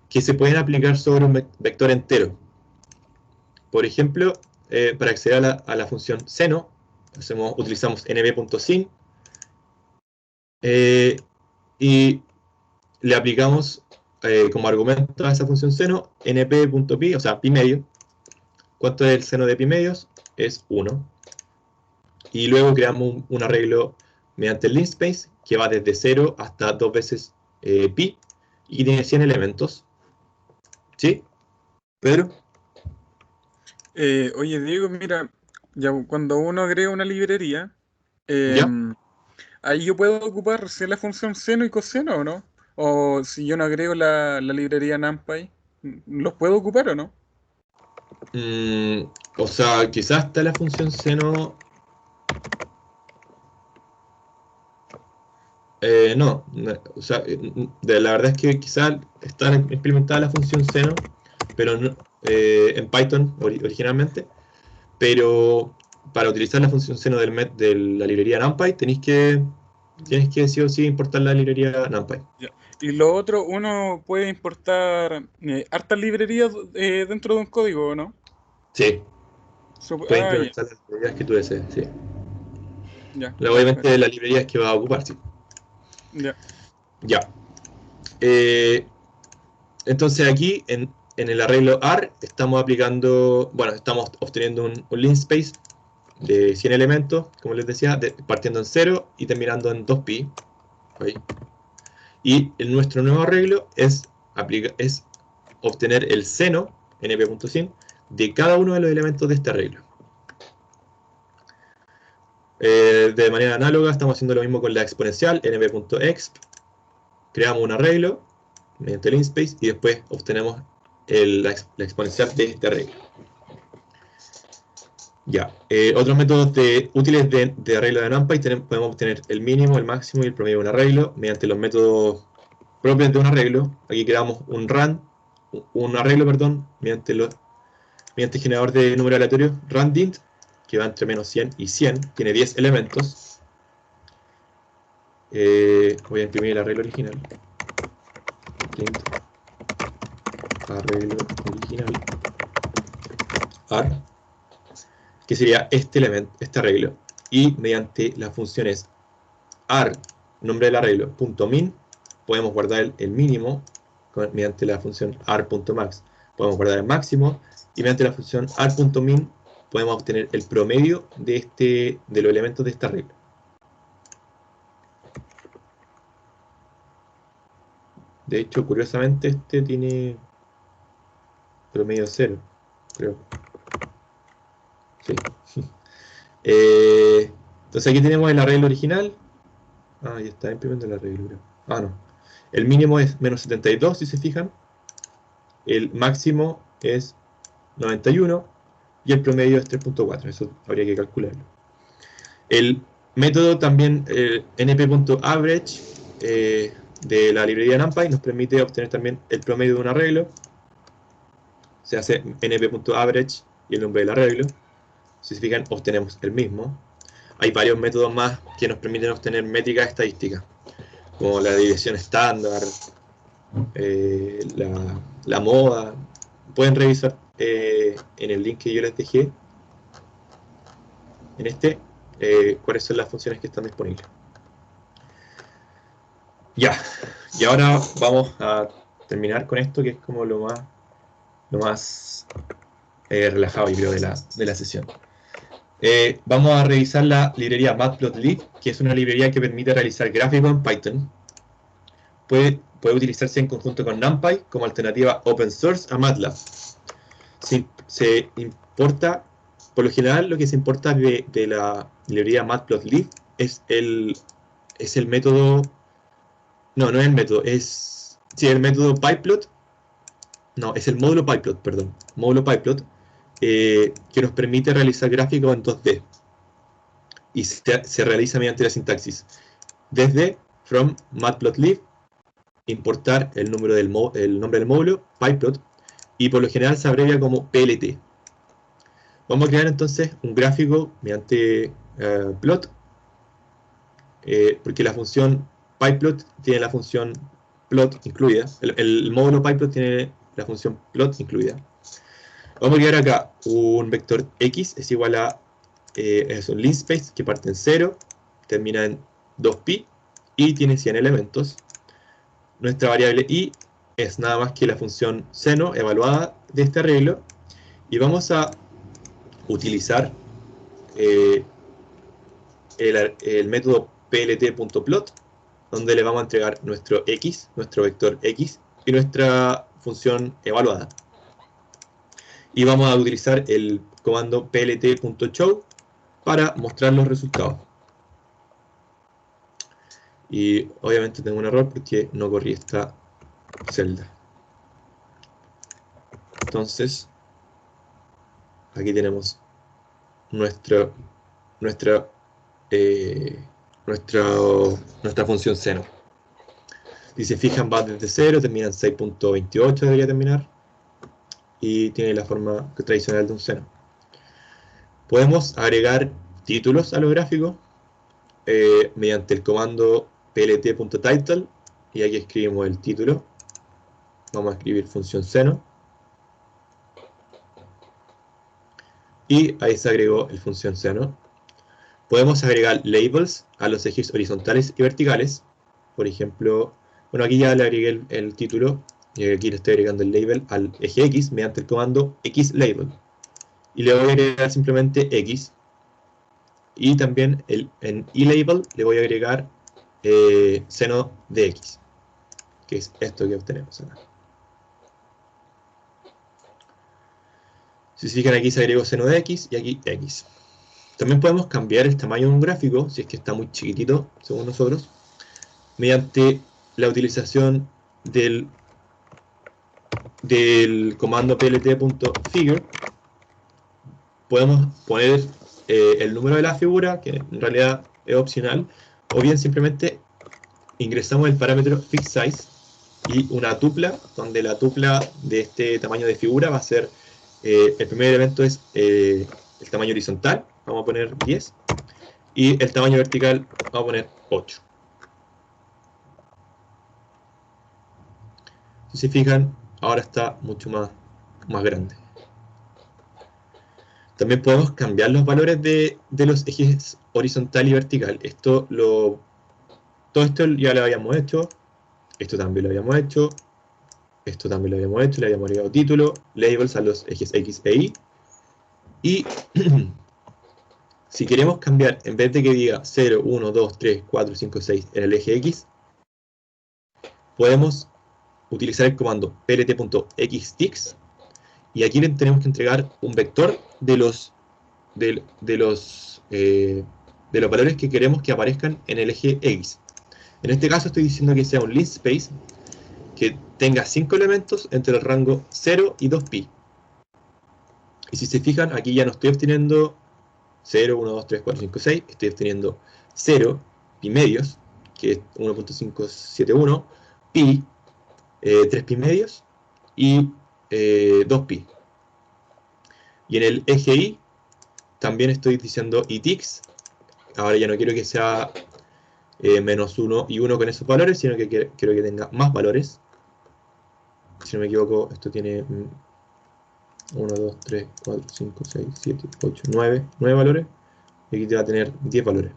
que se pueden aplicar sobre un vector entero. Por ejemplo, para acceder a la función seno, utilizamos nb.sin y le aplicamos como argumento a esa función seno, np.pi, o sea, pi medio. ¿Cuánto es el seno de pi medios? Es 1. Y luego creamos un arreglo mediante el linspace que va desde 0 hasta 2 veces pi y tiene 100 elementos. ¿Sí? ¿Pedro? Oye, Diego, mira, ya cuando uno agrega una librería, ¿Ya? ahí yo puedo ocupar si es la función seno y coseno o no. O si yo no agrego la librería NumPy, ¿los puedo ocupar o no? O sea, quizás está la función seno. No, o sea, la verdad es que quizás está implementada la función seno, pero en Python originalmente, pero para utilizar la función seno de la librería NumPy tienes que sí o sí importar la librería NumPy. Ya. Y lo otro, uno puede importar hartas librerías dentro de un código, ¿o no? Sí, puedes Ya, implementar las librerías que tú desees, sí. ya, perfecto. Obviamente las librerías que vas a ocupar, sí. Ya. Ya. Eh, entonces aquí en el arreglo AR estamos aplicando, bueno, estamos obteniendo un linspace de 100 elementos, como les decía, partiendo en 0 y terminando en 2pi. Ahí. Y nuestro nuevo arreglo es obtener el seno, np.sin, de cada uno de los elementos de este arreglo. De manera análoga estamos haciendo lo mismo con la exponencial, np.exp. Creamos un arreglo mediante el linspace y después obtenemos la exponencial de este arreglo. Ya, otros métodos útiles de arreglo de NumPy podemos obtener el mínimo, el máximo y el promedio de un arreglo mediante los métodos propios de un arreglo. Aquí creamos un arreglo, perdón, mediante el generador de número aleatorio randint, que va entre menos 100 y 100, tiene 10 elementos. Voy a imprimir el arreglo original. Int, arreglo original. Ar, que sería este arreglo. Y mediante las funciones ar, nombre del arreglo, .min, podemos guardar el mínimo mediante la función ar.max. Podemos guardar el máximo y mediante la función ar.min podemos obtener el promedio de los elementos de este arreglo. De hecho, curiosamente, este tiene promedio 0, creo. Sí. Entonces aquí tenemos el arreglo original. Ah, ya está, imprimento el arreglo, creo. Ah, no. El mínimo es menos 72, si se fijan. El máximo es 91 y el promedio es 3.4. Eso habría que calcularlo. El método también, np.average, de la librería NumPy, nos permite obtener también el promedio de un arreglo. Se hace np.average y el nombre del arreglo. Si se fijan, obtenemos el mismo. Hay varios métodos más que nos permiten obtener métricas estadísticas, como la dirección estándar, la moda. Pueden revisar en el link que yo les dejé, cuáles son las funciones que están disponibles. Ya, y ahora vamos a terminar con esto, que es como lo más relajado, yo creo, de la sesión. Vamos a revisar la librería Matplotlib, que es una librería que permite realizar gráficos en Python. Puede utilizarse en conjunto con NumPy como alternativa open source a MATLAB. Se importa, por lo general, lo que se importa de la librería Matplotlib es el método. No es el método, sí, el método pyplot. No, es el módulo pyplot, perdón. Módulo pyplot, que nos permite realizar gráficos en 2D. Y se realiza mediante la sintaxis. Desde from matplotlib, importar el nombre del módulo, pyplot, y por lo general se abrevia como PLT. Vamos a crear entonces un gráfico mediante plot, porque la función pyplot tiene la función plot incluida. El módulo pyplot tiene la función plot incluida. Vamos a crear acá un vector x es igual a es un linspace que parte en 0, termina en 2pi y tiene 100 elementos. Nuestra variable y es nada más que la función seno evaluada de este arreglo, y vamos a utilizar el método plt.plot, donde le vamos a entregar nuestro x, nuestro vector x, y nuestra función evaluada. Y vamos a utilizar el comando plt.show para mostrar los resultados. Y obviamente tengo un error porque no corrí esta celda. Entonces, aquí tenemos nuestra función seno. Si se fijan, va desde 0, termina en 6.28, debería terminar, y tiene la forma tradicional de un seno. Podemos agregar títulos a los gráficos mediante el comando plt.title, y aquí escribimos el título. Vamos a escribir función seno, y ahí se agregó el función seno. Podemos agregar labels a los ejes horizontales y verticales. Por ejemplo, bueno, aquí ya le agregué el título, y aquí le estoy agregando el label al eje X mediante el comando xlabel. Y le voy a agregar simplemente X. Y también en eLabel le voy a agregar seno de X, que es esto que obtenemos acá. Si se fijan, aquí se agregó seno de X y aquí X. También podemos cambiar el tamaño de un gráfico, si es que está muy chiquitito, según nosotros, mediante la utilización del comando plt.figure. Podemos poner el número de la figura, que en realidad es opcional, o bien simplemente ingresamos el parámetro fixSize y una tupla, donde la tupla de este tamaño de figura va a ser, el primer elemento es el tamaño horizontal, vamos a poner 10, y el tamaño vertical vamos a poner 8. Si se fijan, ahora está mucho más grande. También podemos cambiar los valores de los ejes horizontal y vertical. Todo esto ya lo habíamos hecho. Esto también lo habíamos hecho. Esto también lo habíamos hecho. Le habíamos agregado título, labels a los ejes X e Y. Y si queremos cambiar, en vez de que diga 0, 1, 2, 3, 4, 5, 6 en el eje X, podemos utilizar el comando plt.xtix, y aquí le tenemos que entregar un vector de los valores que queremos que aparezcan en el eje X. En este caso estoy diciendo que sea un linspace que tenga 5 elementos entre el rango 0 y 2pi. Y si se fijan, aquí ya no estoy obteniendo 0, 1, 2, 3, 4, 5, 6, estoy obteniendo 0, pi medios, que es 1.571, pi, 3 pi medios, y 2pi. Y en el eje Y también estoy diciendo itix. Ahora ya no quiero que sea menos 1 y 1 con esos valores, sino que quiero que tenga más valores. Si no me equivoco, esto tiene 1, 2, 3, 4, 5, 6, 7, 8, 9 valores. Y aquí te va a tener 10 valores.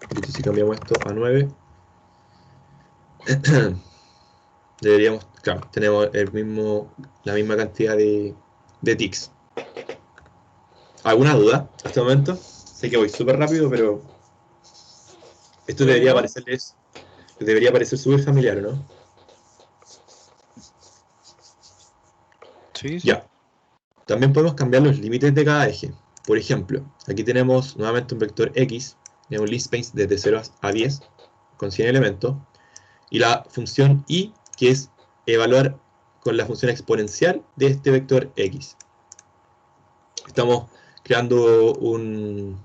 Entonces, si cambiamos esto a 9, deberíamos, claro, tenemos la misma cantidad de ticks. ¿Alguna duda hasta este momento? Sé que voy súper rápido, pero esto debería parecer súper familiar, ¿no? Sí, sí. Ya. También podemos cambiar los límites de cada eje. Por ejemplo, aquí tenemos nuevamente un vector X, de un linspace desde 0 a 10, con 100 elementos, y la función Y, que es evaluar con la función exponencial de este vector X. Estamos creando un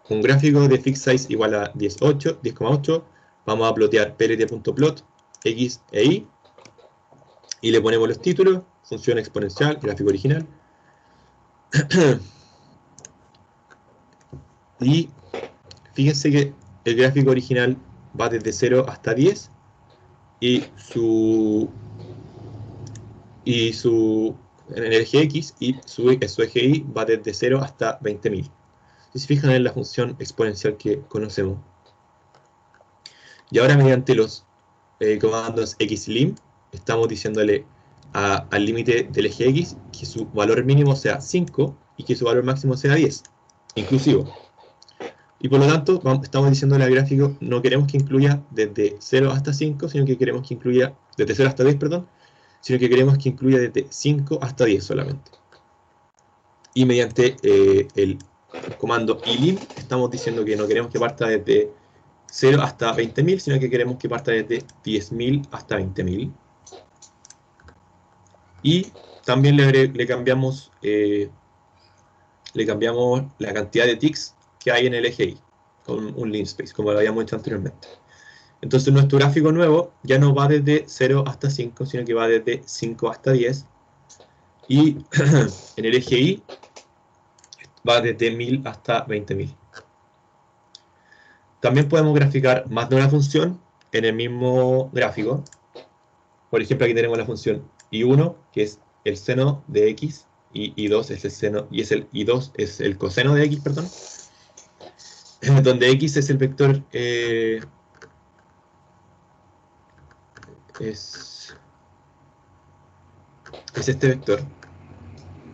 gráfico de fixSize igual a 10,8. Vamos a plotear plt.plot X e Y, y le ponemos los títulos, función exponencial, gráfico original. Y fíjense que el gráfico original va desde 0 hasta 10, y en el eje X, y su eje Y va desde 0 hasta 20.000. Si se fijan en la función exponencial que conocemos. Y ahora, mediante los comandos xlim estamos diciéndole al límite del eje X que su valor mínimo sea 5 y que su valor máximo sea 10, inclusivo. Y por lo tanto, estamos diciéndole al gráfico, no queremos que incluya desde 0 hasta 5, sino que queremos que incluya, desde 0 hasta 10, perdón, sino que queremos que incluya desde 5 hasta 10 solamente. Y mediante el comando ilim estamos diciendo que no queremos que parta desde 0 hasta 20.000, sino que queremos que parta desde 10.000 hasta 20.000. Y también le cambiamos la cantidad de ticks que hay en el eje Y, con un linspace, como lo habíamos hecho anteriormente. Entonces nuestro gráfico nuevo ya no va desde 0 hasta 5, sino que va desde 5 hasta 10. Y en el eje Y va desde 1000 hasta 20.000. También podemos graficar más de una función en el mismo gráfico. Por ejemplo, aquí tenemos la función y1, que es el seno de x, y y2 es el seno, y y2 es el coseno de x, perdón. Donde x es el vector es este vector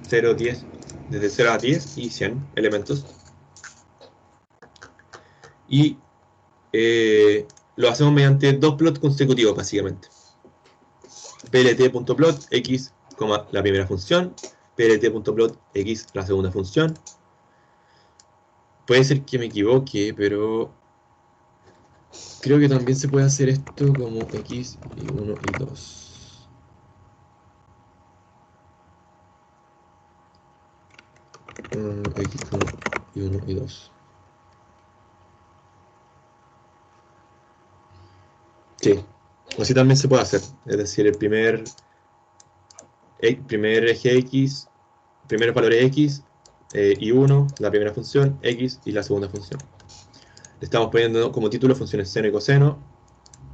0, 10, desde 0 a 10 y 100 elementos. Y lo hacemos mediante dos plots consecutivos, básicamente. plt.plot x, la primera función, plt.plot x, la segunda función. Puede ser que me equivoque, pero creo que también se puede hacer esto como x y 1 y 2. X y 1 y 2. Sí, así también se puede hacer. Es decir, el primer eje x, primeros valores x, y 1, la primera función, x y la segunda función. Le estamos poniendo como título funciones seno y coseno.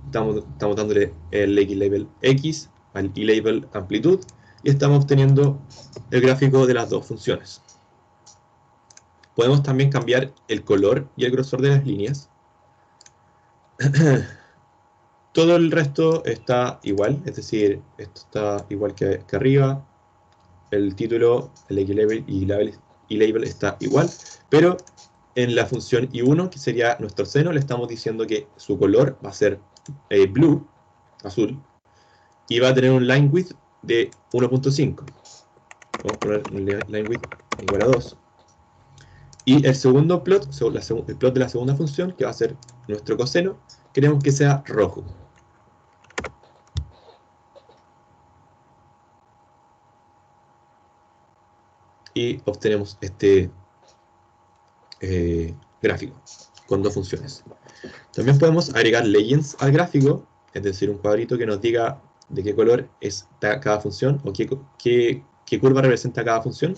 Estamos dándole el x-label x, al y-label amplitud, y estamos obteniendo el gráfico de las dos funciones. Podemos también cambiar el color y el grosor de las líneas. Todo el resto está igual, es decir, esto está igual que arriba. El título, el x-label y y-label está igual, pero en la función i1, que sería nuestro seno, le estamos diciendo que su color va a ser blue, azul, y va a tener un line width de 1.5. Vamos a poner un line width igual a 2. Y el segundo plot, el plot de la segunda función, que va a ser nuestro coseno, queremos que sea rojo. Y obtenemos este gráfico con dos funciones. También podemos agregar legends al gráfico, es decir, un cuadrito que nos diga de qué color es cada función o qué curva representa cada función.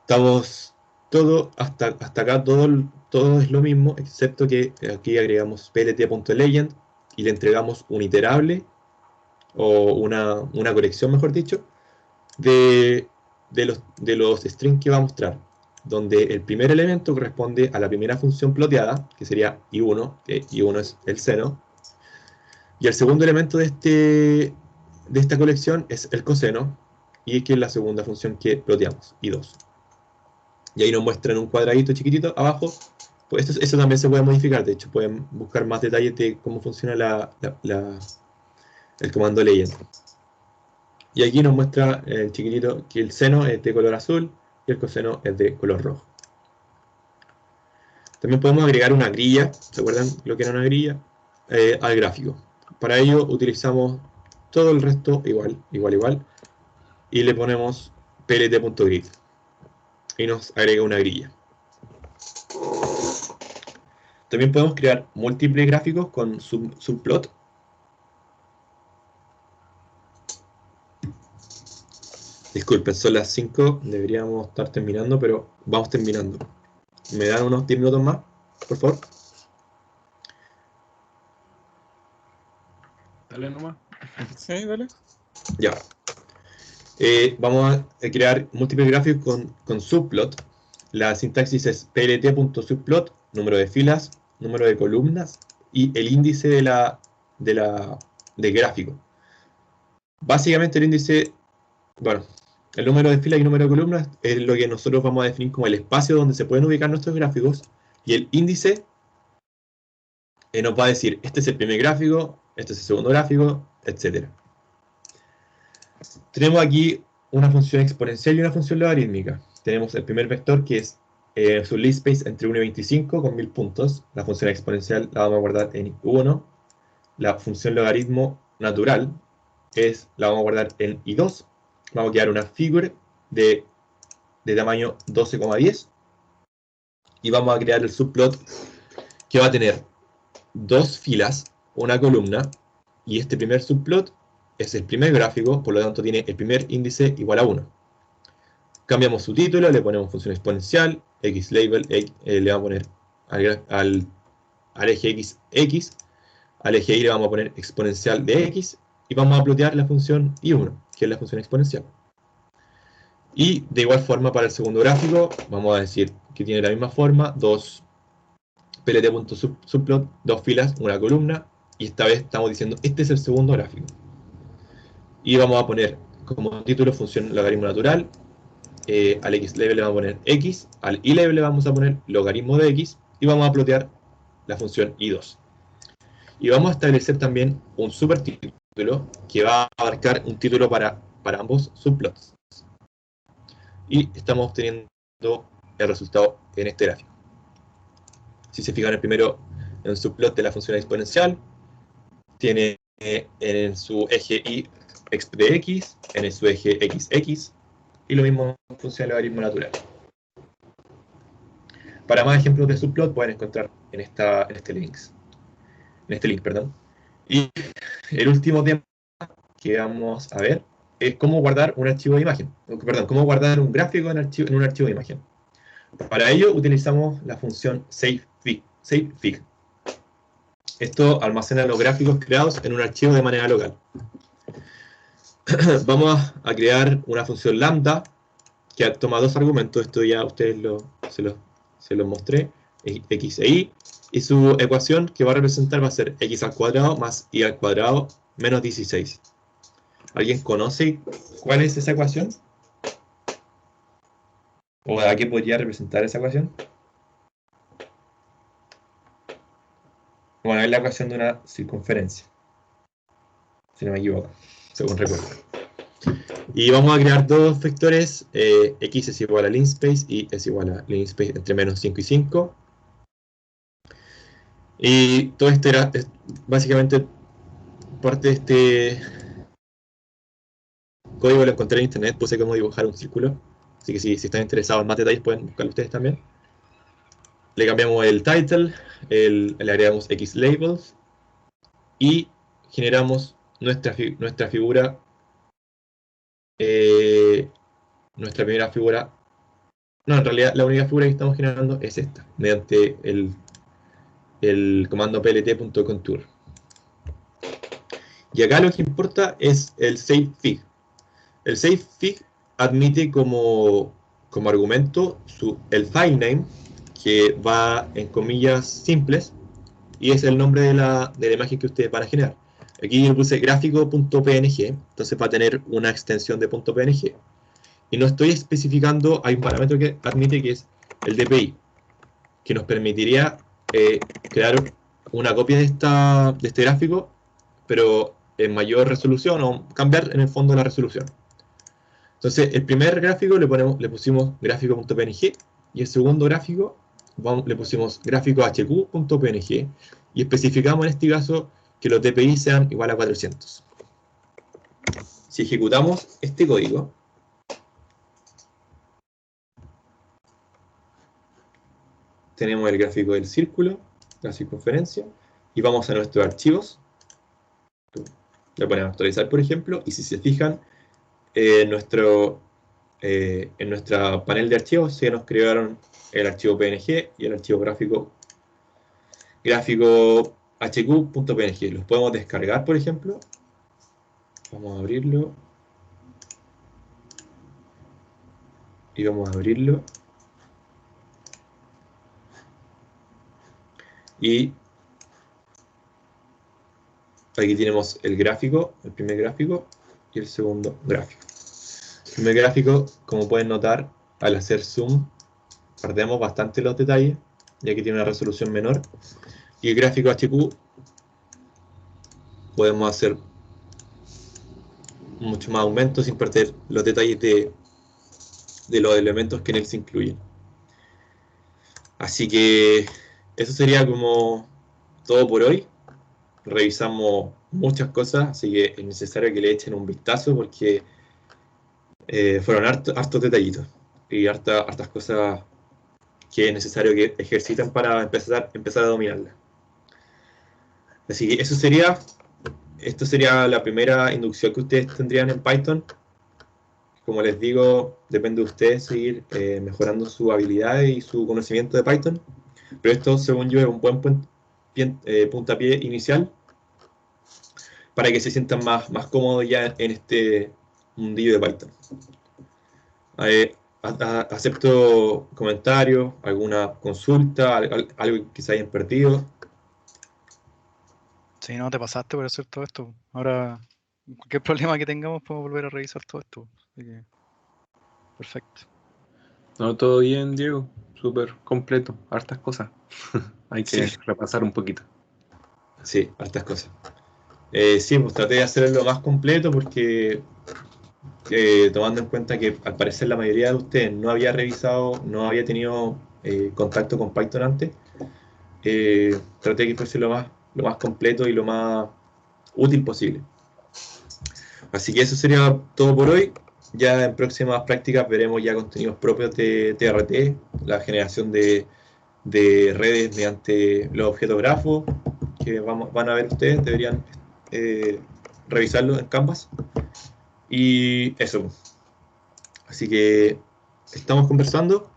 Estamos hasta acá todo es lo mismo, excepto que aquí agregamos plt.legend y le entregamos un iterable o una colección, mejor dicho, de los strings que va a mostrar, donde el primer elemento corresponde a la primera función ploteada, que sería i1, que i1 es el seno, y el segundo elemento de esta colección es el coseno, y que es la segunda función que ploteamos, i2. Y ahí nos muestran un cuadradito chiquitito abajo. Pues eso también se puede modificar, de hecho pueden buscar más detalles de cómo funciona el comando legend. Y aquí nos muestra el chiquitito que el seno es de color azul y el coseno es de color rojo. También podemos agregar una grilla, ¿se acuerdan lo que era una grilla? Al gráfico. Para ello utilizamos todo el resto igual, y le ponemos plt.grid y nos agrega una grilla. También podemos crear múltiples gráficos con subplot. Disculpen, son las 5, deberíamos estar terminando, pero vamos terminando. ¿Me dan unos 10 minutos más, por favor? Dale nomás. Sí, dale. Ya. Vamos a crear múltiples gráficos con subplot. La sintaxis es plt.subplot, número de filas, número de columnas y el índice del gráfico. Básicamente el índice, bueno, el número de filas y número de columnas es lo que nosotros vamos a definir como el espacio donde se pueden ubicar nuestros gráficos, y el índice nos va a decir, este es el primer gráfico, este es el segundo gráfico, etc. Tenemos aquí una función exponencial y una función logarítmica. Tenemos el primer vector que es su least space entre 1 y 25 con 1000 puntos. La función exponencial la vamos a guardar en I1. La función logaritmo natural la vamos a guardar en I2. Vamos a crear una figure de tamaño 12,10. Y vamos a crear el subplot que va a tener dos filas, una columna, y este primer subplot es el primer gráfico, por lo tanto tiene el primer índice igual a 1. Cambiamos su título, le ponemos función exponencial, xlabel, le vamos a poner al eje x, al eje y le vamos a poner exponencial de x, y vamos a plotear la función i1, que es la función exponencial. Y de igual forma para el segundo gráfico, vamos a decir que tiene la misma forma, dos plt.subplot, dos filas, una columna, y esta vez estamos diciendo, este es el segundo gráfico. Y vamos a poner como título función logaritmo natural, al xlabel le vamos a poner x, al ilabel le vamos a poner logaritmo de x, y vamos a plotear la función i2. Y vamos a establecer también un supertítulo que va a abarcar un título para ambos subplots. Y estamos obteniendo el resultado en este gráfico. Si se fijan, el primero, en el subplot de la función exponencial, tiene en su eje y de x, en su eje xx, y lo mismo en función del logaritmo natural. Para más ejemplos de subplot pueden encontrar en este link. Y el último tema que vamos a ver es cómo guardar un archivo de imagen. Perdón, cómo guardar un gráfico en un archivo de imagen. Para ello utilizamos la función savefig. Esto almacena los gráficos creados en un archivo de manera local. Vamos a crear una función lambda que toma dos argumentos. Esto ya ustedes se los mostré, x e y. Y su ecuación que va a representar va a ser x al cuadrado más y al cuadrado menos 16. ¿Alguien conoce cuál es esa ecuación? ¿O a qué podría representar esa ecuación? Bueno, es la ecuación de una circunferencia, si no me equivoco, según recuerdo. Y vamos a crear dos vectores, x es igual a linspace y es igual a linspace entre menos 5 y 5. Y todo esto era básicamente parte de este código, lo encontré en internet, puse cómo dibujar un círculo. Así que si están interesados en más detalles pueden buscarlo ustedes también. Le cambiamos el title, le agregamos xlabels y generamos nuestra figura, nuestra primera figura. No, en realidad la única figura que estamos generando es esta, mediante el comando plt.contour. Y acá lo que importa es el savefig. El savefig admite como argumento el file name, que va en comillas simples, y es el nombre de la imagen que ustedes van a generar. Aquí yo puse gráfico.png, entonces va a tener una extensión de .png. Y no estoy especificando, hay un parámetro que admite que es el DPI, que nos permitiría crear una copia de este gráfico, pero en mayor resolución, o cambiar en el fondo la resolución. Entonces, el primer gráfico le pusimos gráfico.png, y el segundo gráfico le pusimos gráfico.hq.png, y especificamos en este caso que los DPI sean igual a 400. Si ejecutamos este código, tenemos el gráfico del círculo, la circunferencia, y vamos a nuestros archivos. Le ponemos actualizar, por ejemplo, y si se fijan, en nuestra panel de archivos se nos crearon el archivo PNG y el archivo gráfico hq.png. Los podemos descargar, por ejemplo. Vamos a abrirlo. Y vamos a abrirlo. Y aquí tenemos el gráfico, el primer gráfico. y el segundo gráfico. El primer gráfico, como pueden notar, al hacer zoom, perdemos bastante los detalles, ya que tiene una resolución menor. Y el gráfico HQ, podemos hacer mucho más aumento sin perder los detalles de los elementos que en él se incluyen. Así que eso sería como todo por hoy. Revisamos muchas cosas, así que es necesario que le echen un vistazo porque fueron hartos detallitos y hartas cosas que es necesario que ejerciten para empezar a dominarla. Así que esto sería la primera inducción que ustedes tendrían en Python. Como les digo, depende de ustedes seguir mejorando su habilidad y su conocimiento de Python. Pero esto, según yo, es un buen puntapié inicial para que se sientan más cómodos ya en este mundillo de Python. Acepto comentarios, alguna consulta, algo que se hayan perdido. Sí, no, te pasaste por hacer todo esto. Ahora, cualquier problema que tengamos, podemos volver a revisar todo esto. Así que, perfecto. No, todo bien, Diego. Súper completo. Hartas cosas. Hay que Sí. repasar un poquito. Sí, hartas cosas. Sí, pues traté de hacerlo lo más completo porque tomando en cuenta que al parecer la mayoría de ustedes no había revisado, no había tenido contacto con Python antes, traté que fuese lo más completo y lo más útil posible. Así que eso sería todo por hoy. Ya en próximas prácticas veremos ya contenidos propios de TRT, la generación de redes mediante los objetos grafos que van a ver ustedes, deberían revisarlo en Canvas. Y eso. Así que estamos conversando.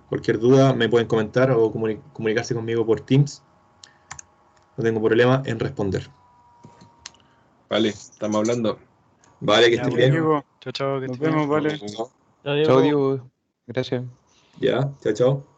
Cualquier duda me pueden comentar o comunicarse conmigo por Teams. No tengo problema en responder. Vale, estamos hablando. Vale, que Ya, estén pues, bien. Diego, Chao, chao, que nos estés bien. vemos, vale. Chao, Diego. Gracias. Ya, chao, chao.